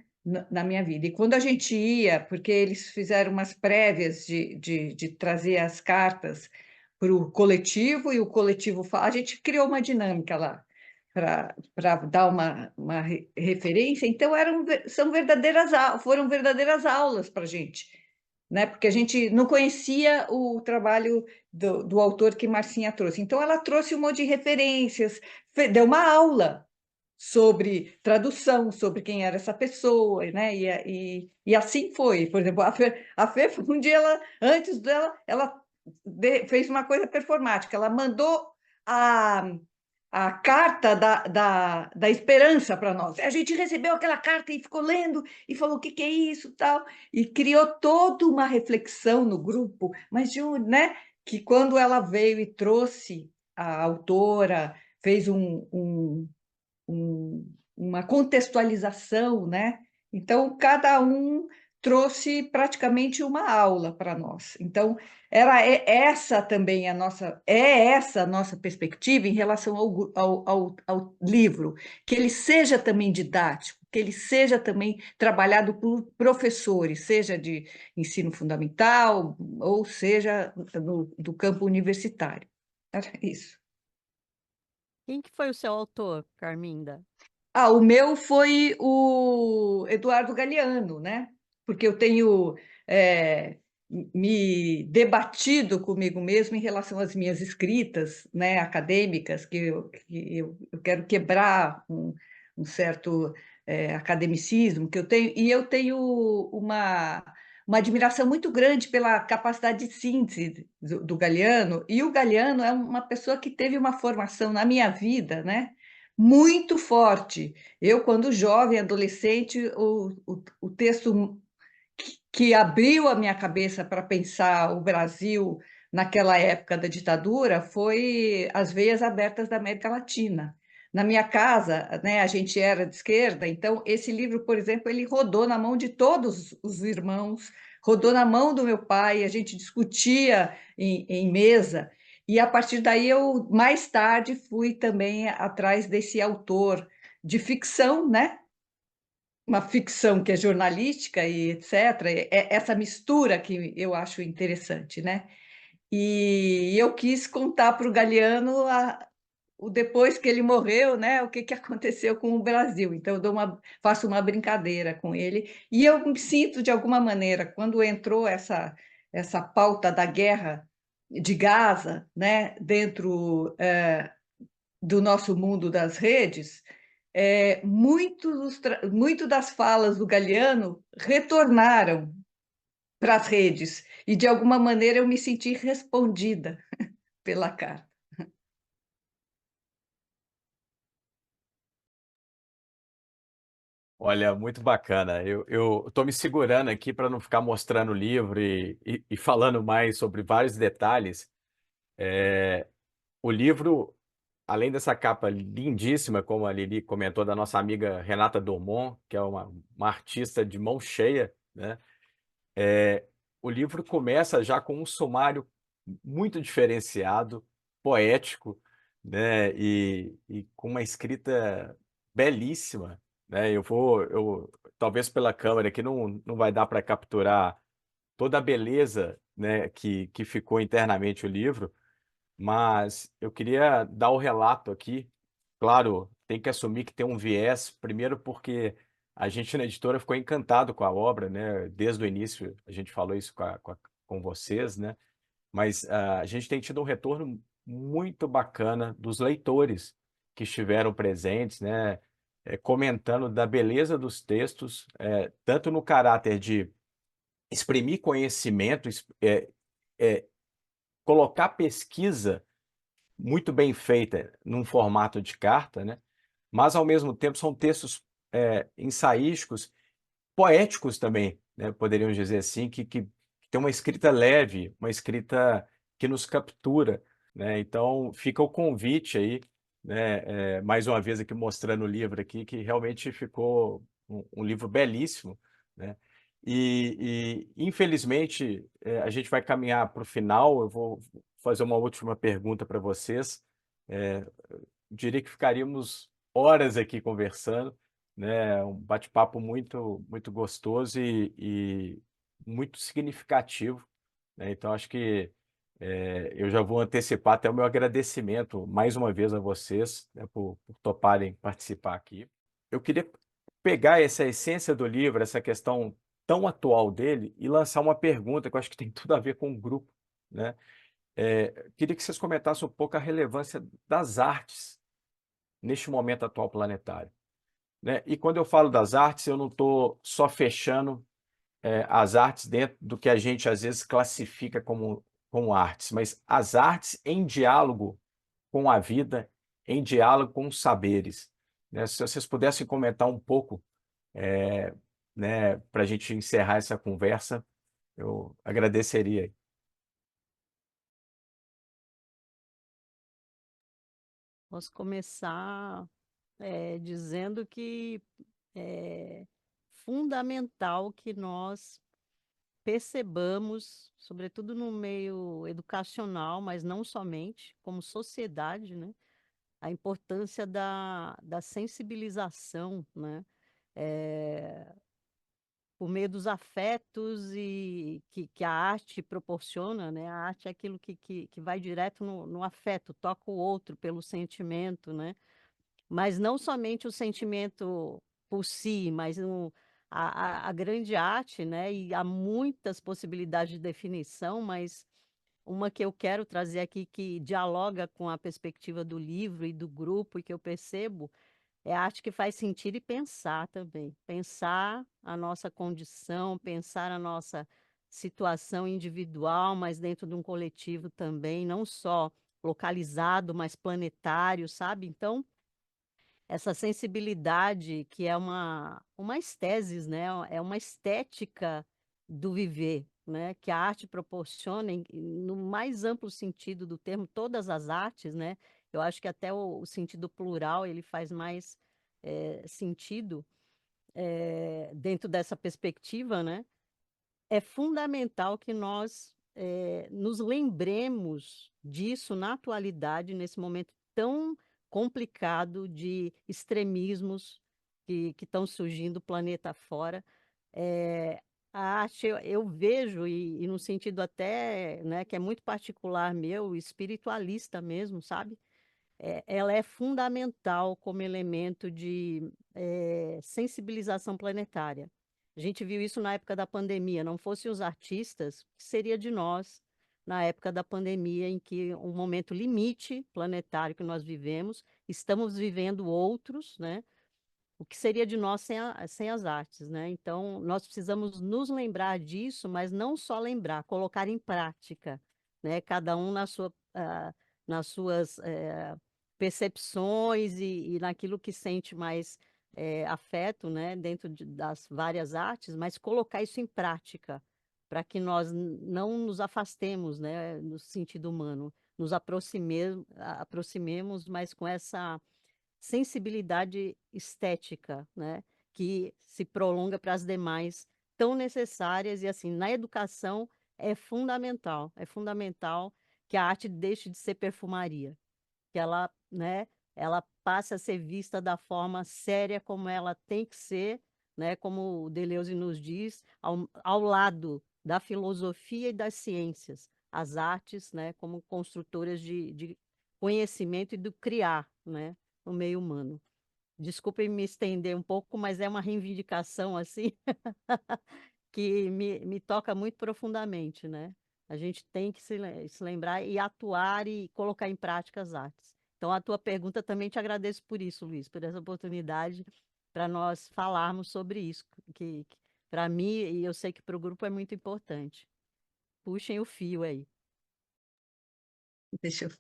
D: na minha vida. E quando a gente ia, porque eles fizeram umas prévias de trazer as cartas para o coletivo, e o coletivo a gente criou uma dinâmica lá para dar uma referência, então foram verdadeiras aulas para a gente, né? Porque a gente não conhecia o trabalho do autor que Marcinha trouxe. Então, ela trouxe um monte de referências, deu uma aula sobre tradução, sobre quem era essa pessoa, né? E assim foi. Por exemplo, a Fê um dia, antes dela, ela fez uma coisa performática, ela mandou a carta da esperança para nós. A gente recebeu aquela carta e ficou lendo e falou o que é isso, tal, e criou toda uma reflexão no grupo, mas né, que quando ela veio e trouxe a autora, fez uma contextualização, né? Então, cada um trouxe praticamente uma aula para nós. Então, essa também essa a nossa perspectiva em relação ao livro, que ele seja também didático, que ele seja também trabalhado por professores, seja de ensino fundamental ou seja do campo universitário. Era isso.
E: Quem que foi o seu autor, Carminda?
D: O meu foi o Eduardo Galeano, né? Porque eu tenho me debatido comigo mesmo em relação às minhas escritas, né, acadêmicas, eu quero quebrar um certo academicismo que eu tenho, e eu tenho uma admiração muito grande pela capacidade de síntese do Galeano, e o Galeano é uma pessoa que teve uma formação na minha vida, né? Muito forte. Eu, quando jovem, adolescente, o texto que abriu a minha cabeça para pensar o Brasil naquela época da ditadura foi As Veias Abertas da América Latina. Na minha casa, né, a gente era de esquerda, então esse livro, por exemplo, ele rodou na mão de todos os irmãos, rodou na mão do meu pai, a gente discutia em mesa, e a partir daí eu, mais tarde, fui também atrás desse autor de ficção, né? Uma ficção que é jornalística e etc. Essa mistura que eu acho interessante, né? E eu quis contar para o Galeano o depois que ele morreu, né? O que aconteceu com o Brasil. Então eu faço uma brincadeira com ele e eu me sinto de alguma maneira quando entrou essa pauta da guerra de Gaza, né? Dentro do nosso mundo das redes. Muito das falas do Galeano retornaram para as redes, e de alguma maneira eu me senti respondida pela carta.
A: Olha, muito bacana. Eu estou me segurando aqui para não ficar mostrando o livro e falando mais sobre vários detalhes. O livro, além dessa capa lindíssima, como a Lili comentou, da nossa amiga Renata Dormont, que é uma artista de mão cheia, né? O livro começa já com um sumário muito diferenciado, poético, né? E com uma escrita belíssima, né? Talvez pela câmera aqui não vai dar para capturar toda a beleza, né, que ficou internamente o livro, mas eu queria dar o relato aqui. Claro, tem que assumir que tem um viés, primeiro porque a gente na editora ficou encantado com a obra, né? Desde o início a gente falou isso com vocês, né? Mas a gente tem tido um retorno muito bacana dos leitores que estiveram presentes, né? Comentando da beleza dos textos, tanto no caráter de exprimir conhecimento, colocar pesquisa muito bem feita num formato de carta, né? Mas ao mesmo tempo são textos ensaísticos, poéticos também, né? Poderíamos dizer assim, que tem uma escrita leve, uma escrita que nos captura, né? Então fica o convite aí, né? Mais uma vez aqui mostrando o livro aqui, que realmente ficou um livro belíssimo, né? Infelizmente a gente vai caminhar para o final. Eu vou fazer uma última pergunta para vocês. Diria que ficaríamos horas aqui conversando, né? Um bate-papo muito gostoso e muito significativo, né? Então acho que eu já vou antecipar até o meu agradecimento mais uma vez a vocês, né, por toparem participar aqui. Eu queria pegar essa essência do livro, essa questão tão atual dele, e lançar uma pergunta que eu acho que tem tudo a ver com o grupo, né? Queria que vocês comentassem um pouco a relevância das artes neste momento atual planetário, né? E quando eu falo das artes, eu não estou só fechando as artes dentro do que a gente às vezes classifica como artes, mas as artes em diálogo com a vida, em diálogo com os saberes, né? Se vocês pudessem comentar um pouco, eh, né, para a gente encerrar essa conversa, eu agradeceria.
E: Posso começar dizendo que é fundamental que nós percebamos, sobretudo no meio educacional, mas não somente, como sociedade, né, a importância da sensibilização, né, eh, por meio dos afetos e que a arte proporciona, né? A arte é aquilo que vai direto no afeto, toca o outro pelo sentimento, né? Mas não somente o sentimento por si, mas a grande arte, né? E há muitas possibilidades de definição, mas uma que eu quero trazer aqui que dialoga com a perspectiva do livro e do grupo e que eu percebo é a arte que faz sentir e pensar também. Pensar a nossa condição, pensar a nossa situação individual, mas dentro de um coletivo também, não só localizado, mas planetário, sabe? Então, essa sensibilidade que é uma estesis, né? É uma estética do viver, né? Que a arte proporciona, no mais amplo sentido do termo, todas as artes, né? Eu acho que até o sentido plural ele faz mais sentido dentro dessa perspectiva, né? É fundamental que nós nos lembremos disso na atualidade, nesse momento tão complicado de extremismos que estão surgindo planeta fora. Eh, a arte eu vejo, e no sentido até, né, que é muito particular meu, espiritualista mesmo, sabe? Ela é fundamental como elemento de sensibilização planetária. A gente viu isso na época da pandemia. Não fossem os artistas, o que seria de nós na época da pandemia, em que um momento limite planetário que nós vivemos, estamos vivendo outros, né? O que seria de nós sem as artes, né? Então, nós precisamos nos lembrar disso, mas não só lembrar, colocar em prática, né? Cada um nas suas percepções e naquilo que sente mais afeto, né? Dentro das várias artes, mas colocar isso em prática, para que nós não nos afastemos, né? No sentido humano, nos aproximemos, mas com essa sensibilidade estética, né, que se prolonga para as demais, tão necessárias. E assim, na educação é fundamental que a arte deixe de ser perfumaria, que ela, né, ela passe a ser vista da forma séria como ela tem que ser, né, como o Deleuze nos diz, ao lado da filosofia e das ciências, as artes, né, como construtoras de conhecimento e do criar, né, no meio humano. Desculpem me estender um pouco, mas é uma reivindicação assim que me toca muito profundamente, né? A gente tem que se lembrar e atuar e colocar em prática as artes. Então, a tua pergunta também te agradeço por isso, Luiz, por essa oportunidade para nós falarmos sobre isso, que para mim, e eu sei que para o grupo é muito importante. Puxem o fio aí.
D: deixa eu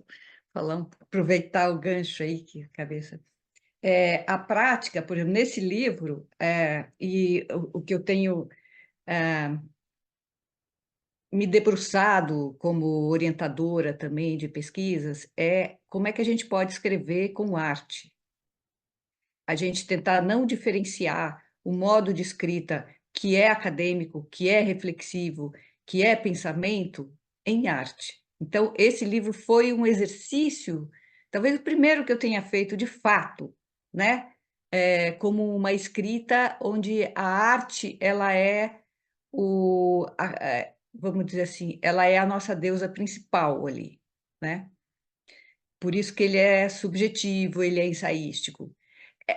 D: aproveitar o gancho aí que a cabeça. A prática, por exemplo, nesse livro, e o que eu tenho me debruçado como orientadora também de pesquisas é como é que a gente pode escrever com arte. A gente tentar não diferenciar o modo de escrita que é acadêmico, que é reflexivo, que é pensamento, em arte. Então, esse livro foi um exercício, talvez o primeiro que eu tenha feito de fato, né? Como uma escrita onde a arte ela é vamos dizer assim, ela é a nossa deusa principal ali, né? Por isso que ele é subjetivo, ele é ensaístico.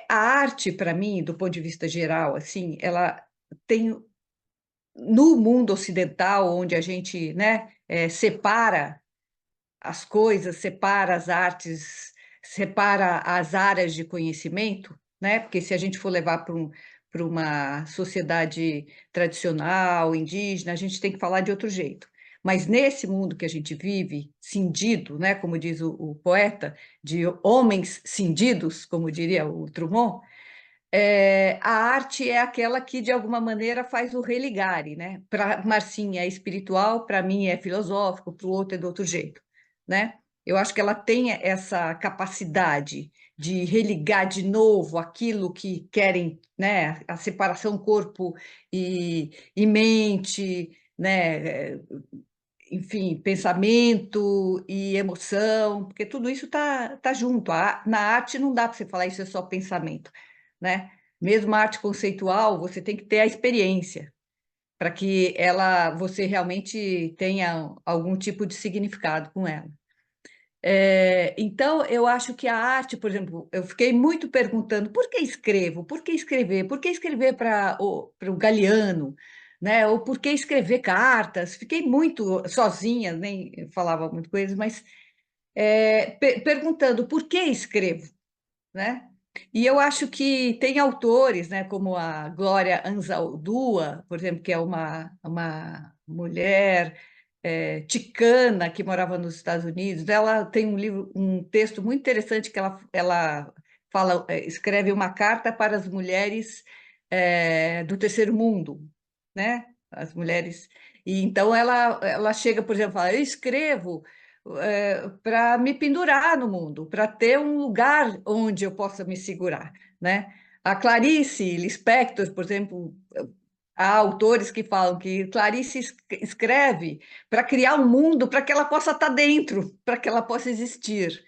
D: A arte, para mim, do ponto de vista geral, assim, ela tem no mundo ocidental, onde a gente, né, separa as coisas, separa as artes, separa as áreas de conhecimento, né? Porque se a gente for levar para uma sociedade tradicional, indígena, a gente tem que falar de outro jeito. Mas nesse mundo que a gente vive, cindido, né, como diz o poeta, de homens cindidos, como diria o Drummond, a arte é aquela que, de alguma maneira, faz o religare, né? Para Marcinha é espiritual, para mim é filosófico, para o outro é do outro jeito, né? Eu acho que ela tem essa capacidade de religar de novo aquilo que querem, né? A separação corpo e mente, né? Enfim, pensamento e emoção, porque tudo isso tá junto. Na arte não dá para você falar isso é só pensamento, né? Mesmo a arte conceitual, você tem que ter a experiência para que você realmente tenha algum tipo de significado com ela. Então, eu acho que a arte, por exemplo, eu fiquei muito perguntando por que escrevo, por que escrever, por que escrever para o Galiano, né? Ou por que escrever cartas? Fiquei muito sozinha, nem falava muito com eles, mas perguntando por que escrevo, né? E eu acho que tem autores, né, como a Glória Anzaldúa, por exemplo, que é uma mulher ticana que morava nos Estados Unidos. Ela tem um texto muito interessante que ela fala, escreve uma carta para as mulheres do terceiro mundo, né? As mulheres. E então ela chega, por exemplo, fala, eu escrevo para me pendurar no mundo, para ter um lugar onde eu possa me segurar, né? A Clarice Lispector, por exemplo, há autores que falam que Clarice escreve para criar um mundo para que ela possa estar dentro, para que ela possa existir.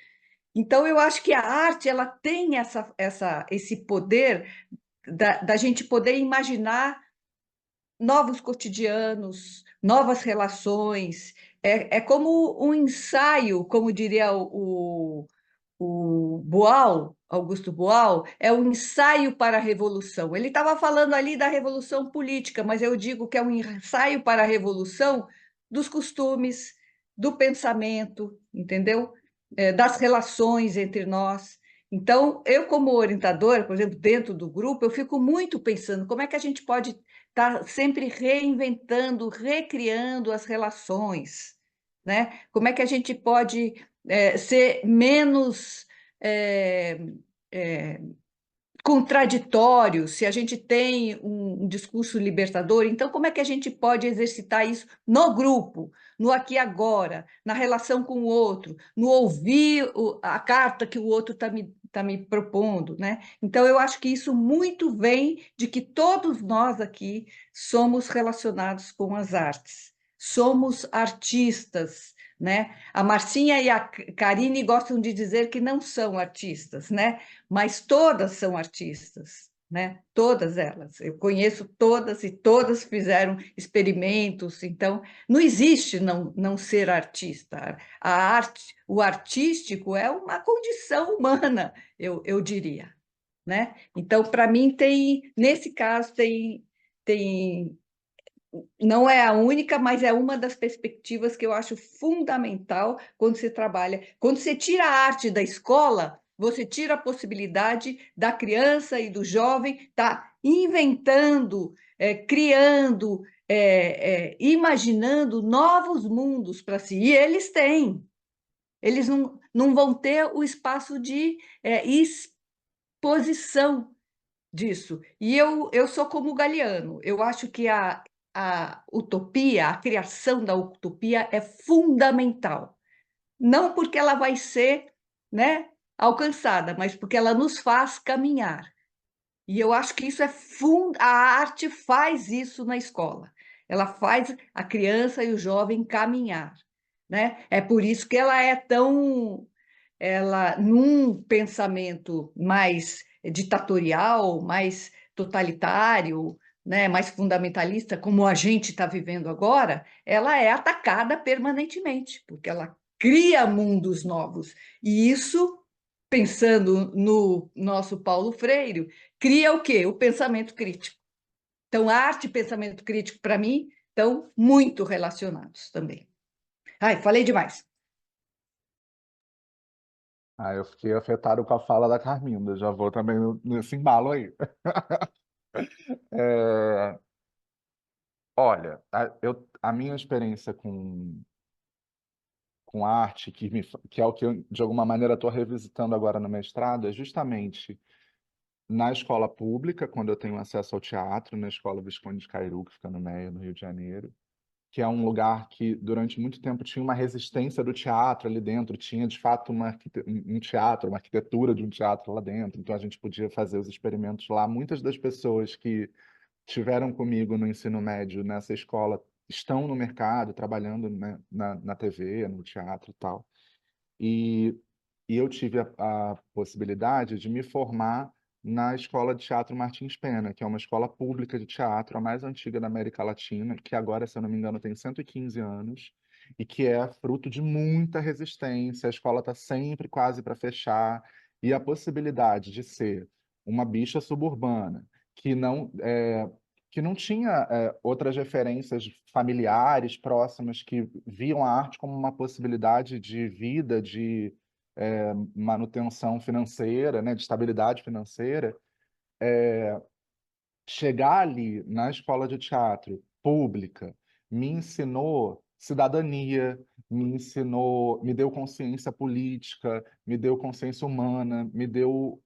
D: Então, eu acho que a arte ela tem esse poder da gente poder imaginar novos cotidianos, novas relações. É como um ensaio, como diria o Boal, Augusto Boal, é um ensaio para a revolução. Ele estava falando ali da revolução política, mas eu digo que é um ensaio para a revolução dos costumes, do pensamento, entendeu? Das relações entre nós. Então, eu, como orientadora, por exemplo, dentro do grupo, eu fico muito pensando como é que a gente pode estar sempre reinventando, recriando as relações, né? Como é que a gente pode ser menos contraditório se a gente tem um discurso libertador. Então, como é que a gente pode exercitar isso no grupo, no aqui e agora, na relação com o outro, no ouvir a carta que o outro está me propondo, né? Então, eu acho que isso muito vem de que todos nós aqui somos relacionados com as artes, somos artistas, né? A Marcinha e a Karine gostam de dizer que não são artistas, né? Mas todas são artistas, né? Todas elas. Eu conheço todas e todas fizeram experimentos, então não existe não ser artista. A arte, o artístico é uma condição humana, eu diria, né? Então, para mim, nesse caso, tem não é a única, mas é uma das perspectivas que eu acho fundamental quando você trabalha. Quando você tira a arte da escola, você tira a possibilidade da criança e do jovem estar inventando, criando, imaginando novos mundos para si. E eles têm. Eles não vão ter o espaço de exposição disso. E eu sou como o Galeano, eu acho que a utopia, a criação da utopia é fundamental. Não porque ela vai ser, né, alcançada, mas porque ela nos faz caminhar. E eu acho que isso a arte faz isso na escola. Ela faz a criança e o jovem caminhar, né? É por isso que ela é tão, ela num pensamento mais ditatorial, mais totalitário, né, mais fundamentalista, como a gente está vivendo agora, ela é atacada permanentemente, porque ela cria mundos novos. E isso, pensando no nosso Paulo Freire, cria o quê? O pensamento crítico. Então, arte e pensamento crítico, para mim, estão muito relacionados também. Ai, falei demais.
B: Ah, eu fiquei afetado com a fala da Carminda, já vou também nesse embalo aí. É, olha, a minha experiência com arte, que é o que eu, de alguma maneira, estou revisitando agora no mestrado, é justamente na escola pública, quando eu tenho acesso ao teatro, na Escola Visconde de Cairu, que fica no Meia, no Rio de Janeiro, que é um lugar que durante muito tempo tinha uma resistência do teatro ali dentro, tinha de fato um teatro, uma arquitetura de um teatro lá dentro, então a gente podia fazer os experimentos lá. Muitas das pessoas que tiveram comigo no ensino médio nessa escola estão no mercado, trabalhando, né, na TV, no teatro e tal. E, e eu tive a possibilidade de me formar na Escola de Teatro Martins Pena, que é uma escola pública de teatro, a mais antiga da América Latina, que agora, se eu não me engano, tem 115 anos, e que é fruto de muita resistência. A escola está sempre quase para fechar, e a possibilidade de ser uma bicha suburbana, que não tinha outras referências familiares próximas que viam a arte como uma possibilidade de vida, de manutenção financeira, né, de estabilidade financeira. Chegar ali na escola de teatro pública me ensinou cidadania, me deu consciência política, me deu consciência humana, me deu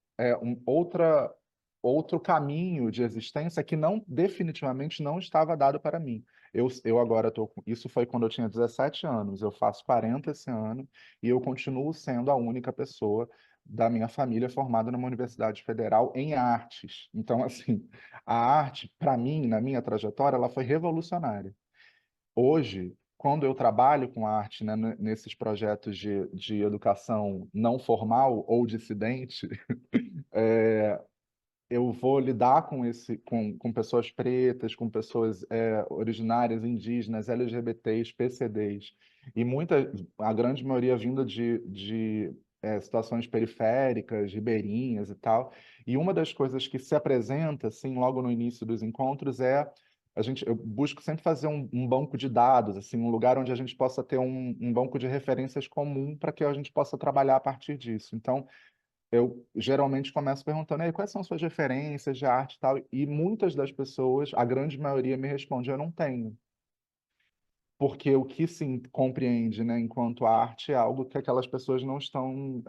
B: outro caminho de existência que não definitivamente não estava dado para mim. Eu agora isso foi quando eu tinha 17 anos, eu faço 40 esse ano e eu continuo sendo a única pessoa da minha família formada numa universidade federal em artes. Então, assim, a arte, para mim, na minha trajetória, ela foi revolucionária. Hoje, quando eu trabalho com arte, né, nesses projetos de educação não formal ou dissidente, eu vou lidar com pessoas pretas, com pessoas originárias, indígenas, LGBTs, PCDs, e a grande maioria vinda de situações periféricas, ribeirinhas e tal. E uma das coisas que se apresenta, assim, logo no início dos encontros eu busco sempre fazer um banco de dados, assim, um lugar onde a gente possa ter um banco de referências comum para que a gente possa trabalhar a partir disso. Então, eu geralmente começo perguntando, aí, quais são suas referências de arte e tal? E muitas das pessoas, a grande maioria, me responde, eu não tenho. Porque o que se compreende, né, enquanto arte é algo que aquelas pessoas não estão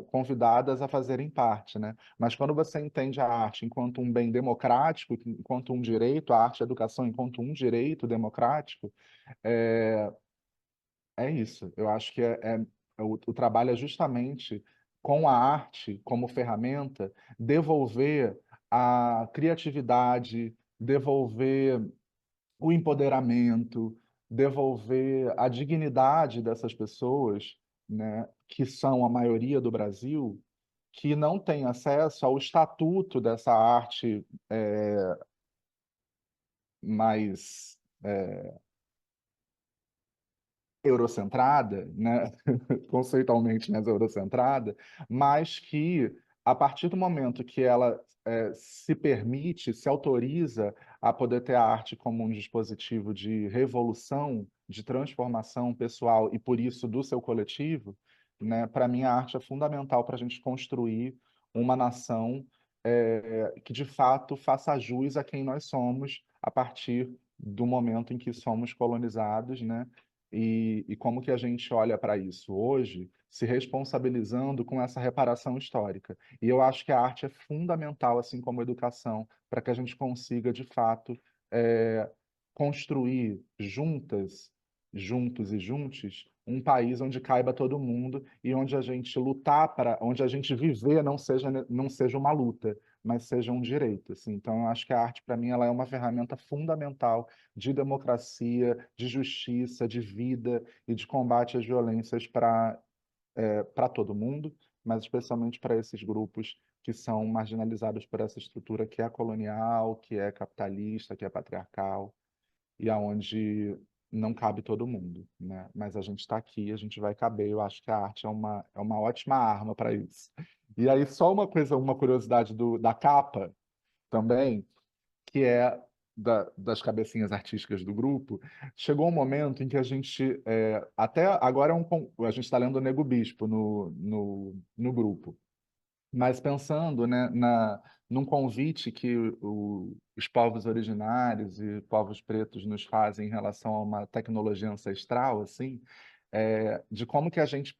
B: convidadas a fazerem parte, né? Mas quando você entende a arte enquanto um bem democrático, enquanto um direito, a arte e a educação enquanto um direito democrático, é, é isso. Eu acho que o trabalho é justamente com a arte como ferramenta, devolver a criatividade, devolver o empoderamento, devolver a dignidade dessas pessoas, né, que são a maioria do Brasil, que não tem acesso ao estatuto dessa arte mais eurocentrada, né? Conceitualmente mais eurocentrada, mas que, a partir do momento que ela se permite, se autoriza a poder ter a arte como um dispositivo de revolução, de transformação pessoal e, por isso, do seu coletivo, né? Para mim, a arte é fundamental para a gente construir uma nação que, de fato, faça jus a quem nós somos a partir do momento em que somos colonizados, né? E como que a gente olha para isso hoje, se responsabilizando com essa reparação histórica. E eu acho que a arte é fundamental, assim como a educação, para que a gente consiga, de fato, construir juntos e juntos, um país onde caiba todo mundo e onde a gente onde a gente viver não seja uma luta, mas seja um direito, assim. Então, eu acho que a arte, para mim, ela é uma ferramenta fundamental de democracia, de justiça, de vida e de combate às violências para todo mundo, mas especialmente para esses grupos que são marginalizados por essa estrutura que é colonial, que é capitalista, que é patriarcal, e aonde não cabe todo mundo, né? Mas a gente está aqui, a gente vai caber. Eu acho que a arte é uma ótima arma para isso. E aí, só uma curiosidade da capa também, que é das cabecinhas artísticas do grupo, chegou um momento em que a gente, até agora a gente está lendo o Nego Bispo no grupo, mas pensando, né, num convite que os povos originários e povos pretos nos fazem em relação a uma tecnologia ancestral, assim, de como que a gente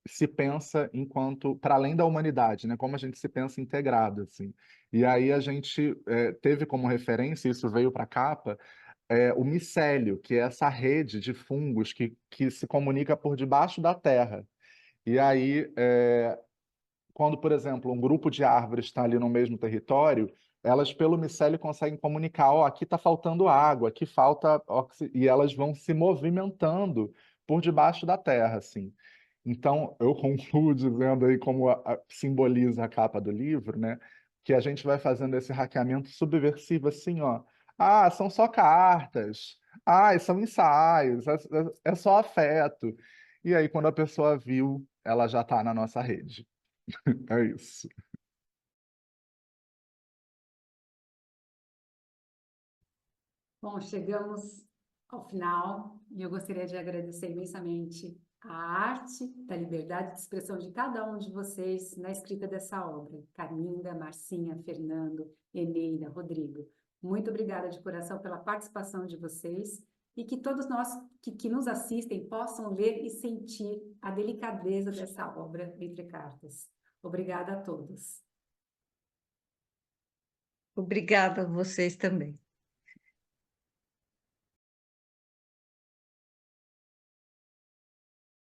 B: se pensa enquanto, para além da humanidade, né, como a gente se pensa integrado, assim. E aí a gente teve como referência, isso veio para a capa, o micélio, que é essa rede de fungos que se comunica por debaixo da terra. E aí, quando, por exemplo, um grupo de árvores está ali no mesmo território, elas, pelo micélio, conseguem comunicar: ó, aqui está faltando água, aqui falta e elas vão se movimentando por debaixo da terra, assim. Então, eu concluo dizendo aí como simboliza a capa do livro, né, que a gente vai fazendo esse hackeamento subversivo assim, ó. Ah, são só cartas. Ah, são ensaios. É só afeto. E aí, quando a pessoa viu, ela já está na nossa rede. É isso.
C: Bom, chegamos ao final e eu gostaria de agradecer imensamente a arte da liberdade de expressão de cada um de vocês na escrita dessa obra. Carminda, Marcinha, Fernando, Eneida, Rodrigo. Muito obrigada de coração pela participação de vocês e que todos nós que nos assistem possam ler e sentir a delicadeza dessa obra Entre Cartas. Obrigada a todos.
D: Obrigada a vocês também.